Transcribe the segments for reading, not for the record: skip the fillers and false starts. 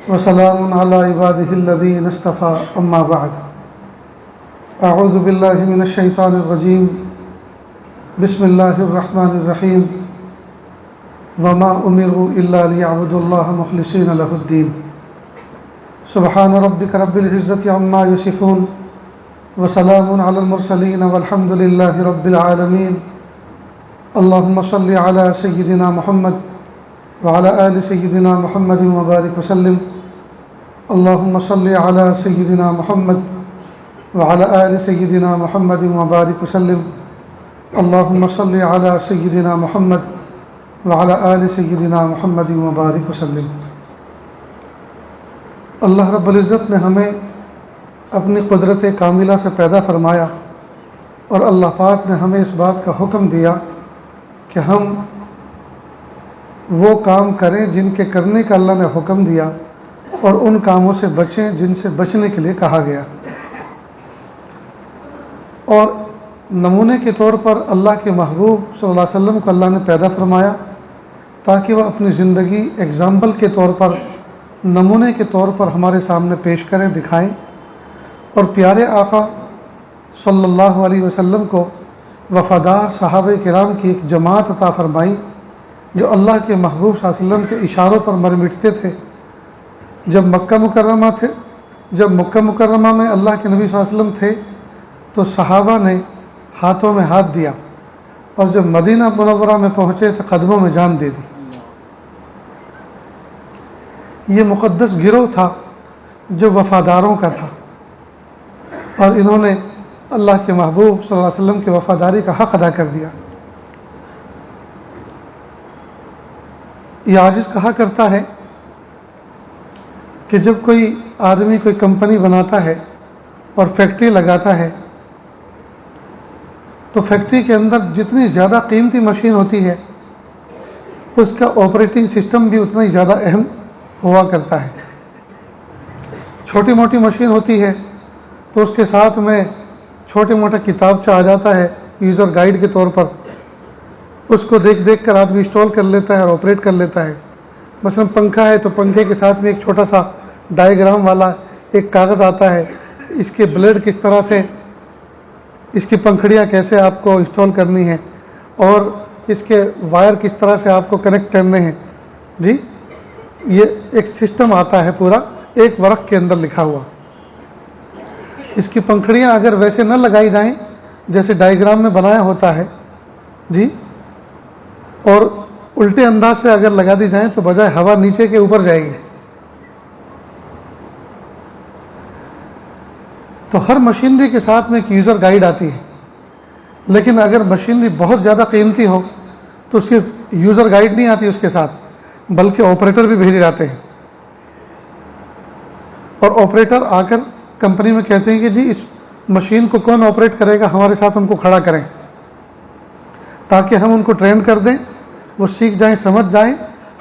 وسلام على عباده الذين اصطفى أما بعد أعوذ بالله من الشيطان الرجيم بسم الله الرحمن الرحيم وما أمروا إلا ليعبدوا الله مخلصين له الدين سبحان ربك رب العزة عما يصفون وسلام على المرسلين والحمد لله رب العالمين اللهم صل على سيدنا محمد وعلى آل سيدنا محمد وبارك وسلم اللهم صل على سيدنا محمد وعلى آل سيدنا محمد وبارك وسلم اللهم صل على سيدنا محمد وعلى آل سيدنا محمد وبارك وسلم۔ اللہ رب العزت نے ہمیں اپنی قدرت کاملہ سے پیدا فرمایا اور اللہ پاک نے ہمیں اس بات کا حکم دیا کہ ہم وہ کام کریں جن کے کرنے کا اللہ نے حکم دیا اور ان کاموں سے بچیں جن سے بچنے کے لیے کہا گیا۔ اور نمونے کے طور پر اللہ کے محبوب صلی اللہ علیہ وسلم کو اللہ نے پیدا فرمایا تاکہ وہ اپنی زندگی ایگزامپل کے طور پر، نمونے کے طور پر ہمارے سامنے پیش کریں، دکھائیں، اور پیارے آقا صلی اللہ علیہ وسلم کو وفادار صحابہ کرام کی ایک جماعت عطا فرمائی جو اللہ کے محبوب صلی اللہ علیہ وسلم کے اشاروں پر مر مٹتے تھے۔ جب مکہ مکرمہ میں اللہ کے نبی صلی اللہ علیہ وسلم تھے تو صحابہ نے ہاتھوں میں ہاتھ دیا، اور جب مدینہ منورہ میں پہنچے تو قدموں میں جان دے دی۔ یہ مقدس گروہ تھا جو وفاداروں کا تھا، اور انہوں نے اللہ کے محبوب صلی اللہ علیہ وسلم کی وفاداری کا حق ادا کر دیا۔ یہ عاجز کہا کرتا ہے کہ جب کوئی آدمی کوئی کمپنی بناتا ہے اور فیکٹری لگاتا ہے تو فیکٹری کے اندر جتنی زیادہ قیمتی مشین ہوتی ہے اس کا آپریٹنگ سسٹم بھی اتنا ہی زیادہ اہم ہوا کرتا ہے۔ چھوٹی موٹی مشین ہوتی ہے تو اس کے ساتھ میں چھوٹے موٹا کتابچہ آ جاتا ہے یوزر گائیڈ کے طور پر، اس کو دیکھ کر آدمی انسٹال کر لیتا ہے اور آپریٹ کر لیتا ہے۔ مثلا پنکھا ہے تو پنکھے کے ساتھ میں ایک چھوٹا سا ڈائیگرام والا ایک کاغذ آتا ہے، اس کے بلیڈ کس طرح سے، اس کی پنکھڑیاں کیسے آپ کو انسٹال کرنی ہے، اور اس کے وائر کس طرح سے آپ کو کنیکٹ کرنے ہیں۔ جی، یہ ایک سسٹم آتا ہے پورا ایک ورق کے اندر لکھا ہوا۔ اس کی پنکھڑیاں اگر ویسے نہ لگائی جائیں جیسے ڈائیگرام میں بنایا ہوتا ہے جی، اور الٹے انداز سے اگر لگا دی جائیں تو بجائے ہوا نیچے کے اوپر جائے گی۔ تو ہر مشینری کے ساتھ میں ایک یوزر گائیڈ آتی ہے، لیکن اگر مشینری بہت زیادہ قیمتی ہو تو صرف یوزر گائیڈ نہیں آتی اس کے ساتھ، بلکہ آپریٹر بھی بھیجے جاتے ہیں، اور آپریٹر آ کر کمپنی میں کہتے ہیں کہ جی اس مشین کو کون آپریٹ کرے گا، ہمارے ساتھ ان کو کھڑا کریں تاکہ ہم ان کو ٹرین کر دیں، وہ سیکھ جائیں، سمجھ جائیں۔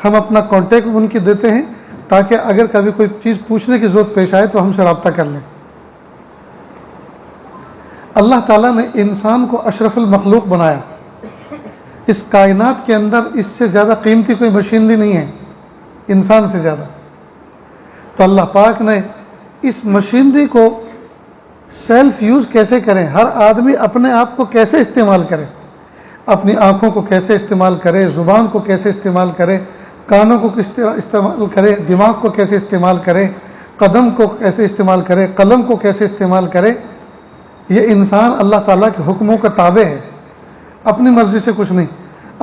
ہم اپنا کانٹیکٹ ان کی دیتے ہیں تاکہ اگر کبھی کوئی چیز پوچھنے کی ضرورت پیش آئے تو ہم سے رابطہ کر لیں۔ اللہ تعالیٰ نے انسان کو اشرف المخلوق بنایا، اس کائنات کے اندر اس سے زیادہ قیمتی کوئی مشینری نہیں ہے انسان سے زیادہ۔ تو اللہ پاک نے اس مشینری کو سیلف یوز کیسے کریں، ہر آدمی اپنے آپ کو کیسے استعمال کرے، اپنی آنکھوں کو کیسے استعمال کرے، زبان کو کیسے استعمال کرے، کانوں کو کس طرح استعمال کرے، دماغ کو کیسے استعمال کرے، قدم کو کیسے استعمال کرے، قلم کو کیسے استعمال کرے، یہ انسان اللہ تعالیٰ کے حکموں کا تابع ہے، اپنی مرضی سے کچھ نہیں۔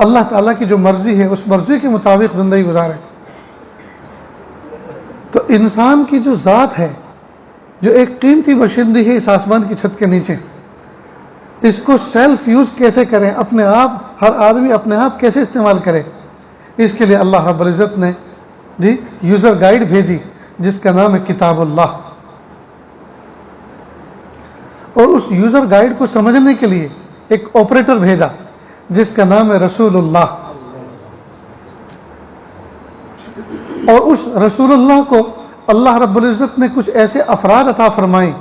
اللہ تعالیٰ کی جو مرضی ہے اس مرضی کے مطابق زندگی گزارے۔ تو انسان کی جو ذات ہے، جو ایک قیمتی مشینری ہے اس آسمان کی چھت کے نیچے، اس کو سیلف یوز کیسے کریں، اپنے آپ، ہر آدمی اپنے آپ کیسے استعمال کرے، اس کے لیے اللہ رب العزت نے جی یوزر گائیڈ بھیجی جس کا نام ہے کتاب اللہ، اور اس یوزر گائیڈ کو سمجھنے کے لیے ایک آپریٹر بھیجا جس کا نام ہے رسول اللہ، اور اس رسول اللہ کو اللہ رب العزت نے کچھ ایسے افراد عطا فرمائے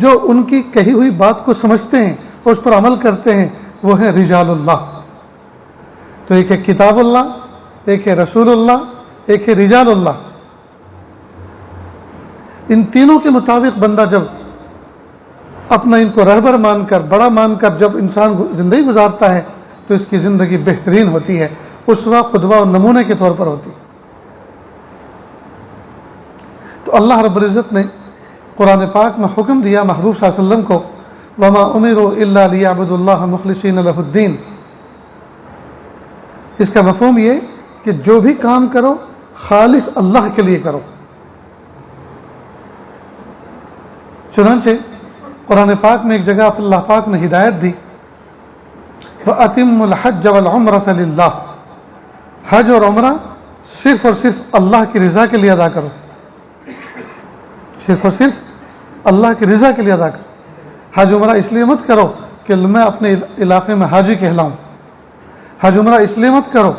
جو ان کی کہی ہوئی بات کو سمجھتے ہیں اور اس پر عمل کرتے ہیں، وہ ہیں رجال اللہ۔ تو ایک ہے کتاب اللہ، ایک ہے رسول اللہ، ایک ہے رجال اللہ۔ ان تینوں کے مطابق بندہ جب اپنا ان کو رہبر مان کر بڑا مان کر جب انسان زندگی گزارتا ہے تو اس کی زندگی بہترین ہوتی ہے، اسوہ قدوہ اور نمونے کے طور پر ہوتی ہے۔ تو اللہ رب العزت نے قرآن پاک میں حکم دیا محبوب صلی اللہ علیہ وسلم کو، وما امروا الا لیعبدوا اللہ مخلصین لہ الدین۔ اس کا مفہوم یہ کہ جو بھی کام کرو خالص اللہ کے لیے کرو۔ چنانچہ قرآن پاک میں ایک جگہ اللہ پاک نے ہدایت دی، فَأَتِمُّ الْحَجَّ وَالْعُمْرَةَ لِلَّهِ، حج اور عمرہ صرف اور صرف اللہ کی رضا کے لیے ادا کرو، صرف اور صرف اللہ کی رضا کے لیے ادا کرو۔ حج عمرہ اس لیے مت کرو کہ میں اپنے علاقے میں حاجی کہلاؤں، حج عمرہ اس لیے مت کرو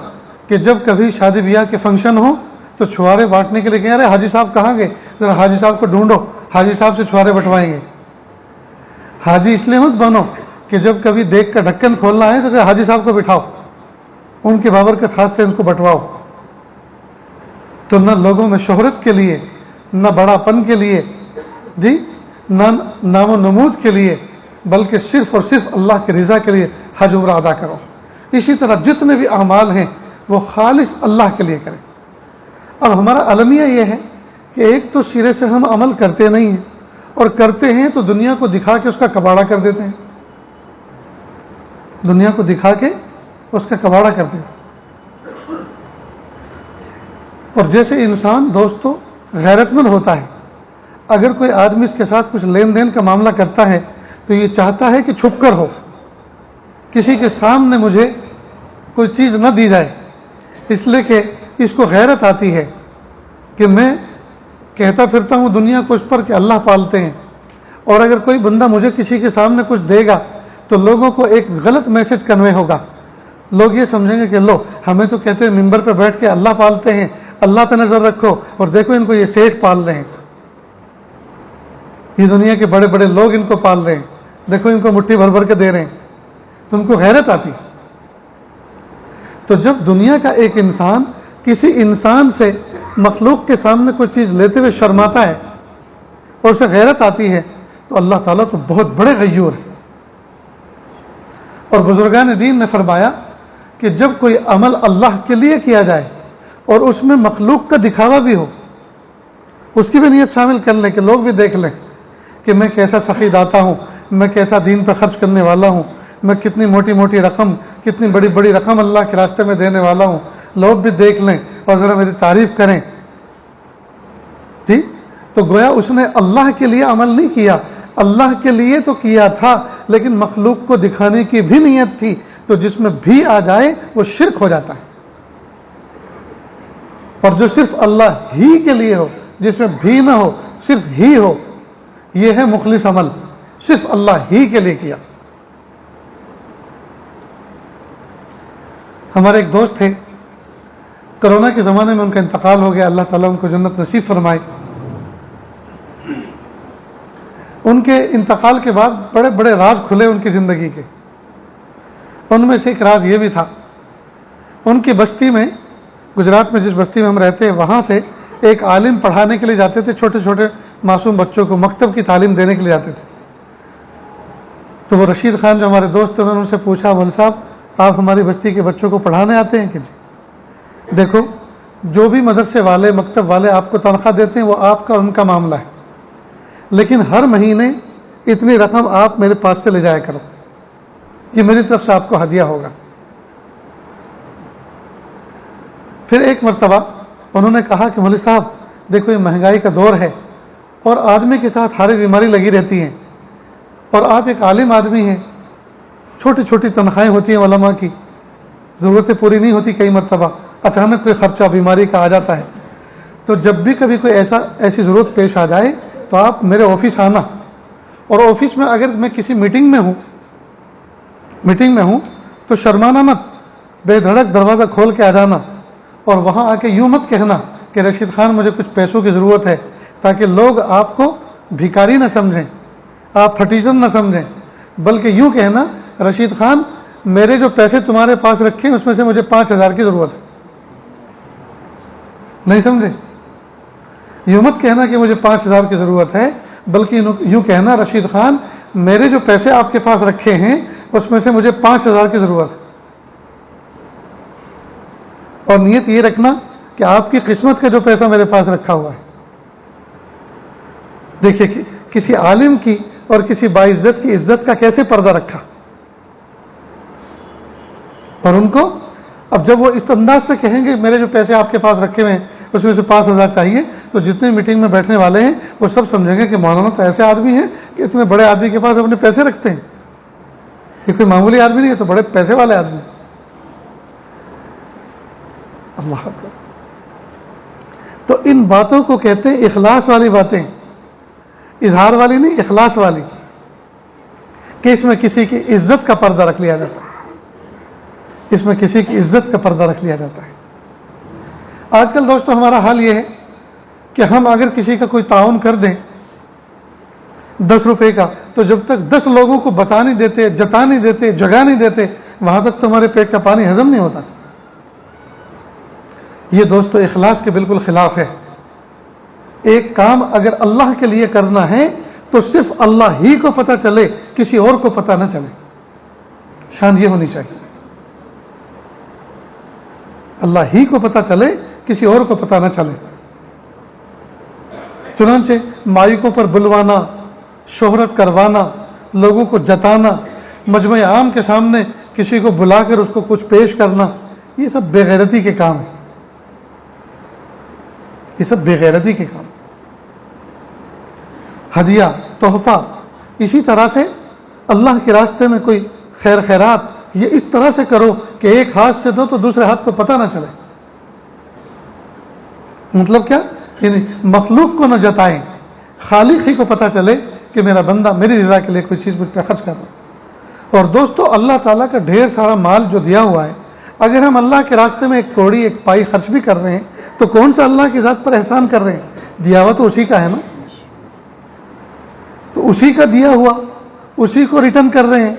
کہ جب کبھی شادی بیاہ کے فنکشن ہو تو چھوارے بانٹنے کے لیے کہیں ارے حاجی صاحب کہاں گئے، ذرا حاجی صاحب کو ڈھونڈو، حاجی صاحب سے چھوارے بٹوائیں گے۔ حاجی اس لیے مت بنو کہ جب کبھی دیکھ کا ڈھکن کھولنا ہے تو کہ حاجی صاحب کو بٹھاؤ، ان کے بابرکت ہاتھ سے ان کو بٹواؤ۔ تو نہ لوگوں میں شہرت کے لیے، نہ بڑا پن کے لیے، جی نہ نام و نمود کے لیے، بلکہ صرف اور صرف اللہ کی رضا کے لیے حج عمرہ ادا کرو۔ اسی طرح جتنے بھی اعمال ہیں وہ خالص اللہ کے لیے کریں۔ اب ہمارا المیہ یہ ہے کہ ایک تو سرے سے ہم عمل کرتے نہیں ہیں، اور کرتے ہیں تو دنیا کو دکھا کے اس کا کباڑا کر دیتے ہیں، دنیا کو دکھا کے اس کا کباڑا کر دیتے ہیں۔ اور جیسے انسان دوستو غیرت مند ہوتا ہے، اگر کوئی آدمی اس کے ساتھ کچھ لین دین کا معاملہ کرتا ہے تو یہ چاہتا ہے کہ چھپ کر ہو، کسی کے سامنے مجھے کوئی چیز نہ دی جائے، اس لیے کہ اس کو غیرت آتی ہے کہ میں کہتا پھرتا ہوں دنیا کو اس پر کہ اللہ پالتے ہیں، اور اگر کوئی بندہ مجھے کسی کے سامنے کچھ دے گا تو لوگوں کو ایک غلط میسج کنوے ہوگا، لوگ یہ سمجھیں گے کہ لو ہمیں تو کہتے ہیں ممبر پہ بیٹھ کے اللہ پالتے ہیں، اللہ پہ نظر رکھو، اور دیکھو ان کو یہ سیٹھ پال رہے ہیں، یہ دنیا کے بڑے بڑے لوگ ان کو پال رہے ہیں، دیکھو ان کو مٹھی بھر بھر کے دے رہے ہیں، تو ان کو غیرت آتی۔ تو جب دنیا کا ایک انسان کسی انسان سے مخلوق کے سامنے کوئی چیز لیتے ہوئے شرماتا ہے اور اسے غیرت آتی ہے تو اللہ تعالیٰ تو بہت بڑے غیور ہیں۔ اور بزرگان دین نے فرمایا کہ جب کوئی عمل اللہ کے لیے کیا جائے اور اس میں مخلوق کا دکھاوا بھی ہو، اس کی بھی نیت شامل کر لیں کہ لوگ بھی دیکھ لیں کہ میں کیسا سخی داتا ہوں، میں کیسا دین پہ خرچ کرنے والا ہوں، میں کتنی موٹی موٹی رقم، کتنی بڑی بڑی رقم اللہ کے راستے میں دینے والا ہوں، لوگ بھی دیکھ لیں اور ذرا میری تعریف کریں، جی تو گویا اس نے اللہ کے لیے عمل نہیں کیا، اللہ کے لیے تو کیا تھا لیکن مخلوق کو دکھانے کی بھی نیت تھی، تو جس میں بھی آ جائے وہ شرک ہو جاتا ہے۔ اور جو صرف اللہ ہی کے لیے ہو، جس میں بھی نہ ہو، صرف ہی ہو، یہ ہے مخلص عمل، صرف اللہ ہی کے لیے کیا۔ ہمارے ایک دوست تھے، کرونا کے زمانے میں ان کا انتقال ہو گیا، اللہ تعالیٰ ان کو جنت نصیب فرمائے۔ ان کے انتقال کے بعد بڑے بڑے راز کھلے ان کی زندگی کے، ان میں سے ایک راز یہ بھی تھا، ان کی بستی میں، گجرات میں جس بستی میں ہم رہتے ہیں وہاں سے ایک عالم پڑھانے کے لیے جاتے تھے، چھوٹے چھوٹے معصوم بچوں کو مکتب کی تعلیم دینے کے لیے جاتے تھے۔ تو وہ رشید خان جو ہمارے دوست تھے، انہوں نے ان سے پوچھا، مول صاحب آپ ہماری بستی کے بچوں کو پڑھانے آتے ہیں کہ جی؟ دیکھو جو بھی مدرسے والے مکتب والے آپ کو تنخواہ دیتے ہیں وہ آپ کا اور ان کا معاملہ ہے، لیکن ہر مہینے اتنی رقم آپ میرے پاس سے لے جایا کرو، یہ میری طرف سے آپ کو ہدیہ ہوگا۔ پھر ایک مرتبہ انہوں نے کہا کہ مولوی صاحب دیکھو یہ مہنگائی کا دور ہے اور آدمی کے ساتھ ہر بیماری لگی رہتی ہے، اور آپ ایک عالم آدمی ہیں، چھوٹی چھوٹی تنخواہیں ہوتی ہیں علماء کی، ضرورتیں پوری نہیں ہوتی، کئی مرتبہ اچانک کوئی خرچہ بیماری کا آ جاتا ہے، تو جب بھی کبھی کوئی ایسی ضرورت پیش آ جائے تو آپ میرے آفس آنا، اور آفس میں اگر میں کسی میٹنگ میں ہوں تو شرمانا مت، بے دھڑک دروازہ کھول کے آ جانا، اور وہاں آ کے یوں مت کہنا کہ رشید خان مجھے کچھ پیسوں کی ضرورت ہے، تاکہ لوگ آپ کو بھکاری نہ سمجھیں، آپ پھٹیچن نہ سمجھیں، بلکہ یوں کہنا رشید خان میرے جو پیسے تمہارے پاس رکھے ہیں اس میں سے مجھے 5,000 کی ضرورت ہے، نہیں سمجھے؟ یوں مت کہنا کہ مجھے 5,000 کی ضرورت ہے، بلکہ یوں کہنا رشید خان میرے جو پیسے آپ کے پاس رکھے ہیں اس میں سے مجھے 5,000 کی ضرورت ہے، اور نیت یہ رکھنا کہ آپ کی قسمت کا جو پیسہ میرے پاس رکھا ہوا ہے. دیکھیے کسی عالم کی اور کسی باعزت کی عزت کا کیسے پردہ رکھا. اور ان کو اب جب وہ اس انداز سے کہیں گے میرے جو پیسے آپ کے پاس رکھے ہوئے ہیں اس میں سے 5,000 چاہیے، تو جتنے میٹنگ میں بیٹھنے والے ہیں وہ سب سمجھیں گے کہ مولانا تو ایسے آدمی ہیں کہ اتنے بڑے آدمی کے پاس اپنے پیسے رکھتے ہیں، یہ کوئی معمولی آدمی نہیں ہے، تو بڑے پیسے والے آدمی. اللہ اکبر. تو ان باتوں کو کہتے ہیں اخلاص والی باتیں، اظہار والی نہیں، اخلاص والی، کہ اس میں کسی کی عزت کا پردہ رکھ لیا جاتا ہے، اس میں کسی کی عزت کا پردہ رکھ لیا جاتا ہے. آج کل دوستو ہمارا حال یہ ہے کہ ہم اگر کسی کا کوئی تعاون کر دیں 10 روپے کا، تو جب تک 10 لوگوں کو بتا نہیں دیتے، جتا نہیں دیتے، جگہ نہیں دیتے، وہاں تک تو ہمارے پیٹ کا پانی ہضم نہیں ہوتا. یہ دوستو اخلاص کے بالکل خلاف ہے. ایک کام اگر اللہ کے لیے کرنا ہے تو صرف اللہ ہی کو پتہ چلے، کسی اور کو پتہ نہ چلے. شان یہ ہونی چاہیے، اللہ ہی کو پتہ چلے، کسی اور کو پتہ نہ چلے. چنانچہ مائکوں پر بلوانا، شہرت کروانا، لوگوں کو جتانا، مجمع عام کے سامنے کسی کو بلا کر اس کو کچھ پیش کرنا، یہ سب بے غیرتی کے کام ہیں. یہ سب بے غیرتی کے کام. ہدیہ، تحفہ، اسی طرح سے اللہ کے راستے میں کوئی خیر خیرات، یہ اس طرح سے کرو کہ ایک ہاتھ سے دو تو دوسرے ہاتھ کو پتہ نہ چلے. مطلب کیا؟ یعنی مخلوق کو نہ جتائیں، خالق ہی کو پتہ چلے کہ میرا بندہ میری رضا کے لیے کوئی چیز مجھ پہ خرچ کر رہا ہے. اور دوستو اللہ تعالیٰ کا ڈھیر سارا مال جو دیا ہوا ہے، اگر ہم اللہ کے راستے میں ایک کوڑی، ایک پائی خرچ بھی کر رہے ہیں تو کون سا اللہ کی ذات پر احسان کر رہے ہیں؟ دیا ہوا تو اسی کا ہے نا، تو اسی کا دیا ہوا اسی کو ریٹرن کر رہے ہیں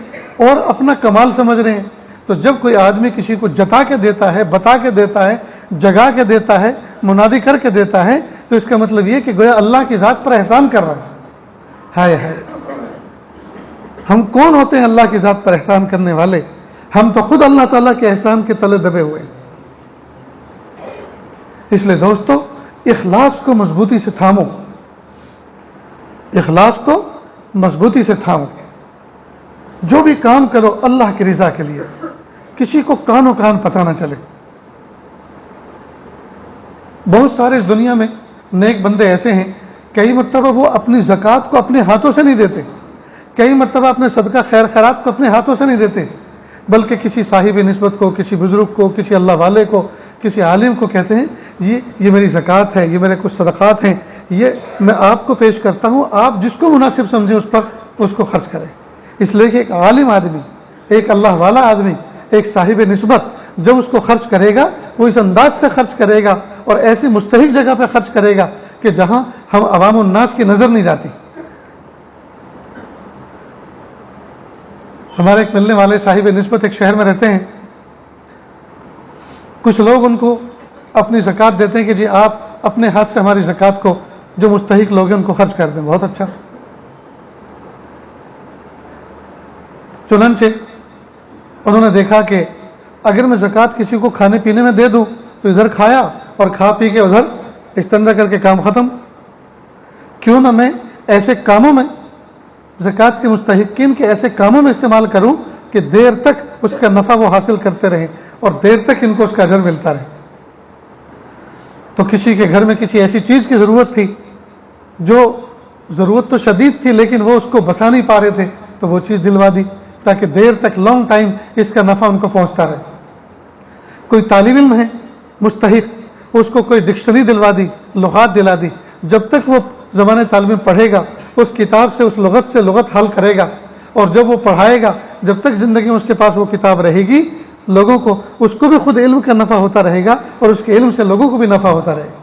اور اپنا کمال سمجھ رہے ہیں. تو جب کوئی آدمی کسی کو جتا کے دیتا ہے، بتا کے دیتا ہے، جگا کے دیتا ہے، منادی کر کے دیتا ہے، تو اس کا مطلب یہ کہ گویا اللہ کی ذات پر احسان کر رہا ہے. ہائے ہائے، ہم کون ہوتے ہیں اللہ کی ذات پر احسان کرنے والے؟ ہم تو خود اللہ تعالیٰ کے احسان کے تلے دبے ہوئے ہیں. اس لیے دوستو اخلاص کو مضبوطی سے تھامو، اخلاص کو مضبوطی سے تھامو. جو بھی کام کرو اللہ کی رضا کے لیے، کسی کو کان و کان پتہ نہ چلے. بہت سارے اس دنیا میں نیک بندے ایسے ہیں، کئی مرتبہ وہ اپنی زکوٰۃ کو اپنے ہاتھوں سے نہیں دیتے، کئی مرتبہ اپنے صدقہ خیر خیرات کو اپنے ہاتھوں سے نہیں دیتے، بلکہ کسی صاحب نسبت کو، کسی بزرگ کو، کسی اللہ والے کو، کسی عالم کو کہتے ہیں یہ میری زکوٰۃ ہے، یہ میرے کچھ صدقات ہیں، یہ میں آپ کو پیش کرتا ہوں، آپ جس کو مناسب سمجھیں اس پر اس کو خرچ کریں. اس لیے کہ ایک عالم آدمی، ایک اللہ والا آدمی، ایک صاحب نسبت جب اس کو خرچ کرے گا وہ اس انداز سے خرچ کرے گا اور ایسی مستحق جگہ پہ خرچ کرے گا کہ جہاں ہم عوام الناس کی نظر نہیں جاتی. ہمارے ایک ملنے والے صاحب نسبت ایک شہر میں رہتے ہیں. کچھ لوگ ان کو اپنی زکوٰۃ دیتے ہیں کہ جی آپ اپنے ہاتھ سے ہماری زکوٰۃ کو جو مستحق لوگ ہیں ان کو خرچ کر دیں. بہت اچھا. چنانچہ انہوں نے دیکھا کہ اگر میں زکوٰۃ کسی کو کھانے پینے میں دے دوں تو ادھر کھایا اور کھا پی کے ادھر استنجا کر کے کام ختم. کیوں نہ میں ایسے کاموں میں زکوٰۃ کے مستحقین کے ایسے کاموں میں استعمال کروں کہ دیر تک اس کا نفع وہ حاصل کرتے رہیں اور دیر تک ان کو اس کا اجر ملتا رہے. تو کسی کے گھر میں کسی ایسی چیز کی ضرورت تھی، جو ضرورت تو شدید تھی لیکن وہ اس کو بسا نہیں پا رہے تھے، تو وہ چیز دلوا دی تاکہ دیر تک لانگ ٹائم اس کا نفع ان کو پہنچتا رہے. کوئی طالب علم ہے مستحق، اس کو کوئی ڈکشنری دلوا دی، لغات دلا دی. جب تک وہ زبان طالب علم پڑھے گا اس کتاب سے اس لغت سے لغت حل کرے گا، اور جب وہ پڑھائے گا جب تک زندگی میں اس کے پاس وہ کتاب رہے گی، لوگوں کو اس کو بھی خود علم کا نفع ہوتا رہے گا اور اس کے علم سے لوگوں کو بھی نفع ہوتا رہے گا.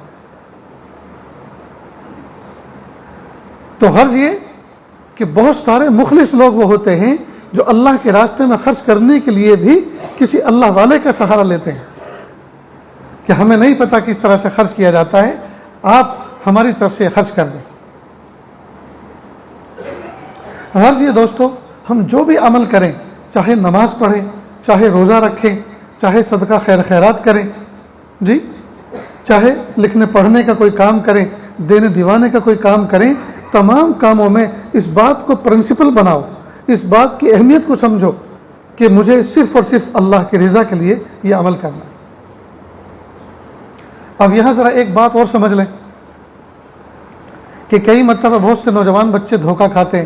تو غرض یہ کہ بہت سارے مخلص لوگ وہ ہوتے ہیں جو اللہ کے راستے میں خرچ کرنے کے لیے بھی کسی اللہ والے کا سہارا لیتے ہیں کہ ہمیں نہیں پتہ کس طرح سے خرچ کیا جاتا ہے، آپ ہماری طرف سے خرچ کر دیں۔ غرض یہ دوستو، ہم جو بھی عمل کریں، چاہے نماز پڑھیں، چاہے روزہ رکھیں، چاہے صدقہ خیر خیرات کریں، جی، چاہے لکھنے پڑھنے کا کوئی کام کریں، دینے دیوانے کا کوئی کام کریں، تمام کاموں میں اس بات کو پرنسپل بناؤ، اس بات کی اہمیت کو سمجھو کہ مجھے صرف اور صرف اللہ کی رضا کے لیے یہ عمل کرنا ہے۔ اب یہاں ذرا ایک بات اور سمجھ لیں کہ کئی مرتبہ بہت سے نوجوان بچے دھوکہ کھاتے ہیں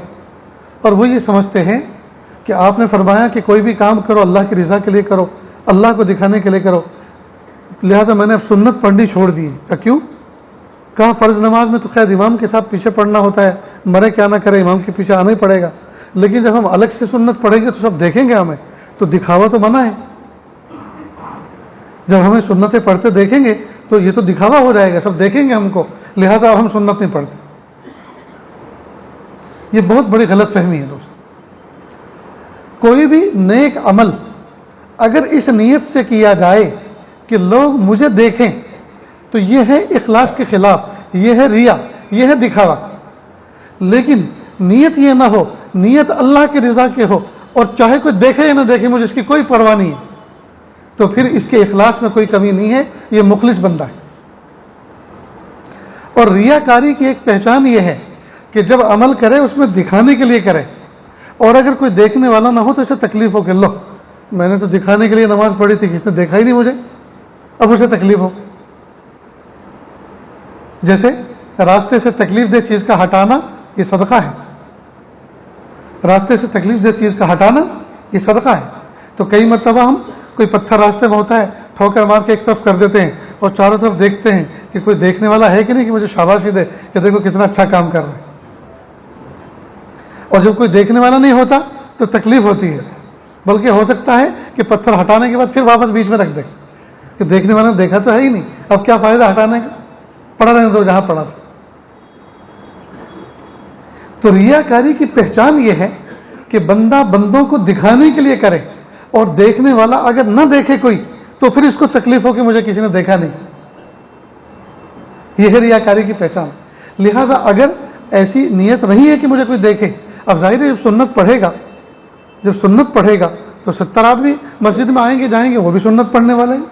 اور وہ یہ سمجھتے ہیں کہ آپ نے فرمایا کہ کوئی بھی کام کرو اللہ کی رضا کے لیے کرو، اللہ کو دکھانے کے لیے کرو، لہذا میں نے اب سنت پڑھنی چھوڑ دی ہے۔ کیوں؟ کہا فرض نماز میں تو خیر امام کے ساتھ پیچھے پڑھنا ہوتا ہے، مرے کیا نہ کرے امام کے پیچھے آنا ہی پڑے گا، لیکن جب ہم الگ سے سنت پڑھیں گے تو سب دیکھیں گے ہمیں، تو دکھاوا تو منع ہے۔ جب ہمیں سنتیں پڑھتے دیکھیں گے تو یہ تو دکھاوا ہو جائے گا، سب دیکھیں گے ہم کو، لہذا اب ہم سنت نہیں پڑھتے۔ یہ بہت بڑی غلط فہمی ہے دوست۔ کوئی بھی نیک عمل اگر اس نیت سے کیا جائے کہ لوگ مجھے دیکھیں تو یہ ہے اخلاص کے خلاف، یہ ہے ریا، یہ ہے دکھاوا۔ لیکن نیت یہ نہ ہو، نیت اللہ کی رضا کے ہو، اور چاہے کوئی دیکھے یا نہ دیکھے مجھے اس کی کوئی پرواہ نہیں ہے، تو پھر اس کے اخلاص میں کوئی کمی نہیں ہے، یہ مخلص بندہ ہے۔ اور ریاکاری کی ایک پہچان یہ ہے کہ جب عمل کرے اس میں دکھانے کے لیے کرے، اور اگر کوئی دیکھنے والا نہ ہو تو اسے تکلیف ہو کہ لو میں نے تو دکھانے کے لیے نماز پڑھی تھی، کس نے دیکھا ہی نہیں مجھے، اب اسے تکلیف ہو۔ جیسے راستے سے تکلیف دہ چیز کا ہٹانا یہ صدقہ ہے، راستے سے تکلیف دہ چیز کا ہٹانا یہ صدقہ ہے۔ تو کئی مرتبہ ہم کوئی پتھر راستے میں ہوتا ہے ٹھوکر مار کے ایک طرف کر دیتے ہیں اور چاروں طرف دیکھتے ہیں کہ کوئی دیکھنے والا ہے کہ نہیں کہ مجھے شاباشی دے کہ دیکھو کتنا اچھا کام کر رہا ہے، اور جب کوئی دیکھنے والا نہیں ہوتا تو تکلیف ہوتی ہے، بلکہ ہو سکتا ہے کہ پتھر ہٹانے کے بعد پھر واپس بیچ میں رکھ دے کہ دیکھنے والا نے دیکھا تو ہے ہی نہیں، اب کیا فائدہ ہٹانے کا، پڑا رہنے دو جہاں پڑا تھا۔ تو ریاکاری کی پہچان یہ ہے کہ بندہ بندوں کو دکھانے کے لیے کرے، اور دیکھنے والا اگر نہ دیکھے کوئی تو پھر اس کو تکلیف ہو کہ مجھے کسی نے دیکھا نہیں، یہ ہے ریاکاری کی پہچان۔ لہذا اگر ایسی نیت نہیں ہے کہ مجھے کوئی دیکھے، اب ظاہر ہے جب سنت پڑھے گا تو 70 آدمی مسجد میں آئیں گے جائیں گے، وہ بھی سنت پڑھنے والے ہیں۔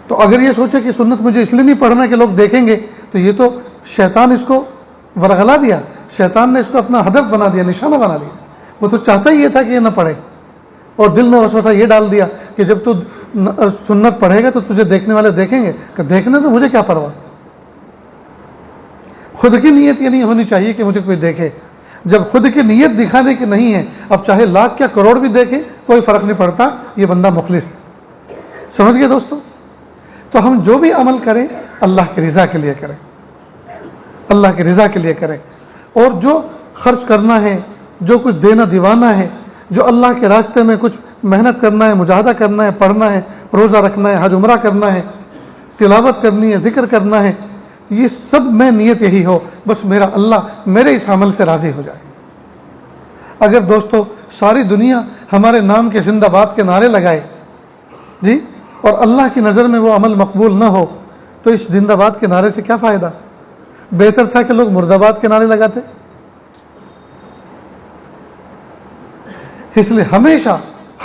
تو اگر یہ سوچے کہ سنت مجھے اس لیے نہیں پڑھنا کہ لوگ دیکھیں گے، تو یہ تو شیطان اس کو ورغلا دیا، شیطان نے اس کو اپنا ہدف بنا دیا، نشانہ بنا دیا۔ وہ تو چاہتا ہی یہ تھا کہ یہ نہ پڑھے، اور دل میں وسوسہ یہ ڈال دیا کہ جب تو سنت پڑھے گا تو تجھے دیکھنے والے دیکھیں گے، کہ دیکھنے تو مجھے کیا پرواہ۔ خود کی نیت یہ نہیں ہونی چاہیے کہ مجھے کوئی دیکھے۔ جب خود کی نیت دکھانے کی نہیں ہے، اب چاہے لاکھ یا کروڑ بھی دیکھیں کوئی فرق نہیں پڑتا، یہ بندہ مخلص ہے۔ سمجھ گئے دوستو؟ تو ہم جو بھی عمل کریں اللہ کی رضا کے لیے کریں، اللہ کی رضا کے لیے کریں، اور جو خرچ کرنا ہے، جو کچھ دینا دیوانا ہے، جو اللہ کے راستے میں کچھ محنت کرنا ہے، مجاہدہ کرنا ہے، پڑھنا ہے، روزہ رکھنا ہے، حج عمرہ کرنا ہے، تلاوت کرنی ہے، ذکر کرنا ہے، یہ سب میں نیت یہی ہو بس میرا اللہ میرے اس عمل سے راضی ہو جائے۔ اگر دوستو ساری دنیا ہمارے نام کے زندہ باد کے نعرے لگائے جی، اور اللہ کی نظر میں وہ عمل مقبول نہ ہو تو اس زندہ باد کے نعرے سے کیا فائدہ؟ بہتر تھا کہ لوگ مرد آباد کے نعرے لگاتے۔ اس لیے ہمیشہ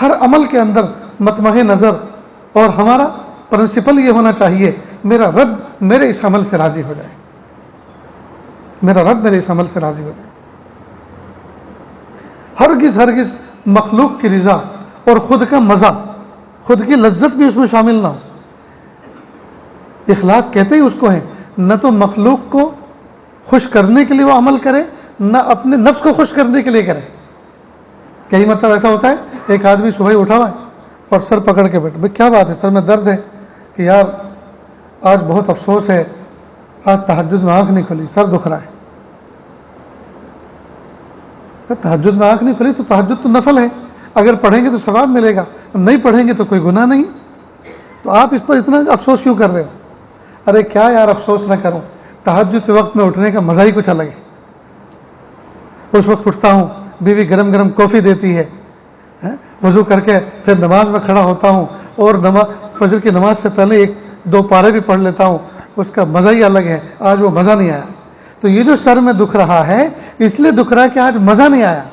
ہر عمل کے اندر مطمع نظر اور ہمارا پرنسپل یہ ہونا چاہیے، میرا رب میرے اس عمل سے راضی ہو جائے، میرا رب میرے اس عمل سے راضی ہو جائے۔ ہرگز مخلوق کی رضا اور خود کا مزہ، خود کی لذت بھی اس میں شامل نہ ہو۔ اخلاص کہتے ہی اس کو ہے، نہ تو مخلوق کو خوش کرنے کے لیے وہ عمل کرے، نہ اپنے نفس کو خوش کرنے کے لیے کرے۔ کئی مرتبہ ایسا ہوتا ہے ایک آدمی صبح ہی اٹھا ہوا ہے اور سر پکڑ کے بیٹھا، بھائی کیا بات ہے، سر میں درد ہے کہ یار آج بہت افسوس ہے، آج تہجد میں آنکھ نہیں کھلی، سر دکھ رہا ہے۔ تہجد میں آنکھ نہیں کھلی تو تہجد تو نفل ہے، اگر پڑھیں گے تو ثواب ملے گا، نہیں پڑھیں گے تو کوئی گناہ نہیں، تو آپ اس پر اتنا افسوس کیوں کر رہے ہو؟ ارے کیا یار افسوس نہ کروں، تہجد کے وقت میں اٹھنے کا مزہ ہی کچھ الگ ہے۔ اس وقت اٹھتا ہوں، بیوی گرم گرم کافی دیتی ہے، وضو کر کے پھر نماز میں کھڑا ہوتا ہوں، اور فجر کی نماز سے پہلے 1-2 پارے بھی پڑھ لیتا ہوں، اس کا مزہ ہی الگ ہے. آج وہ مزہ نہیں آیا. تو یہ جو سر میں دکھ رہا ہے اس لیے دکھ رہا ہے کہ آج مزہ نہیں آیا.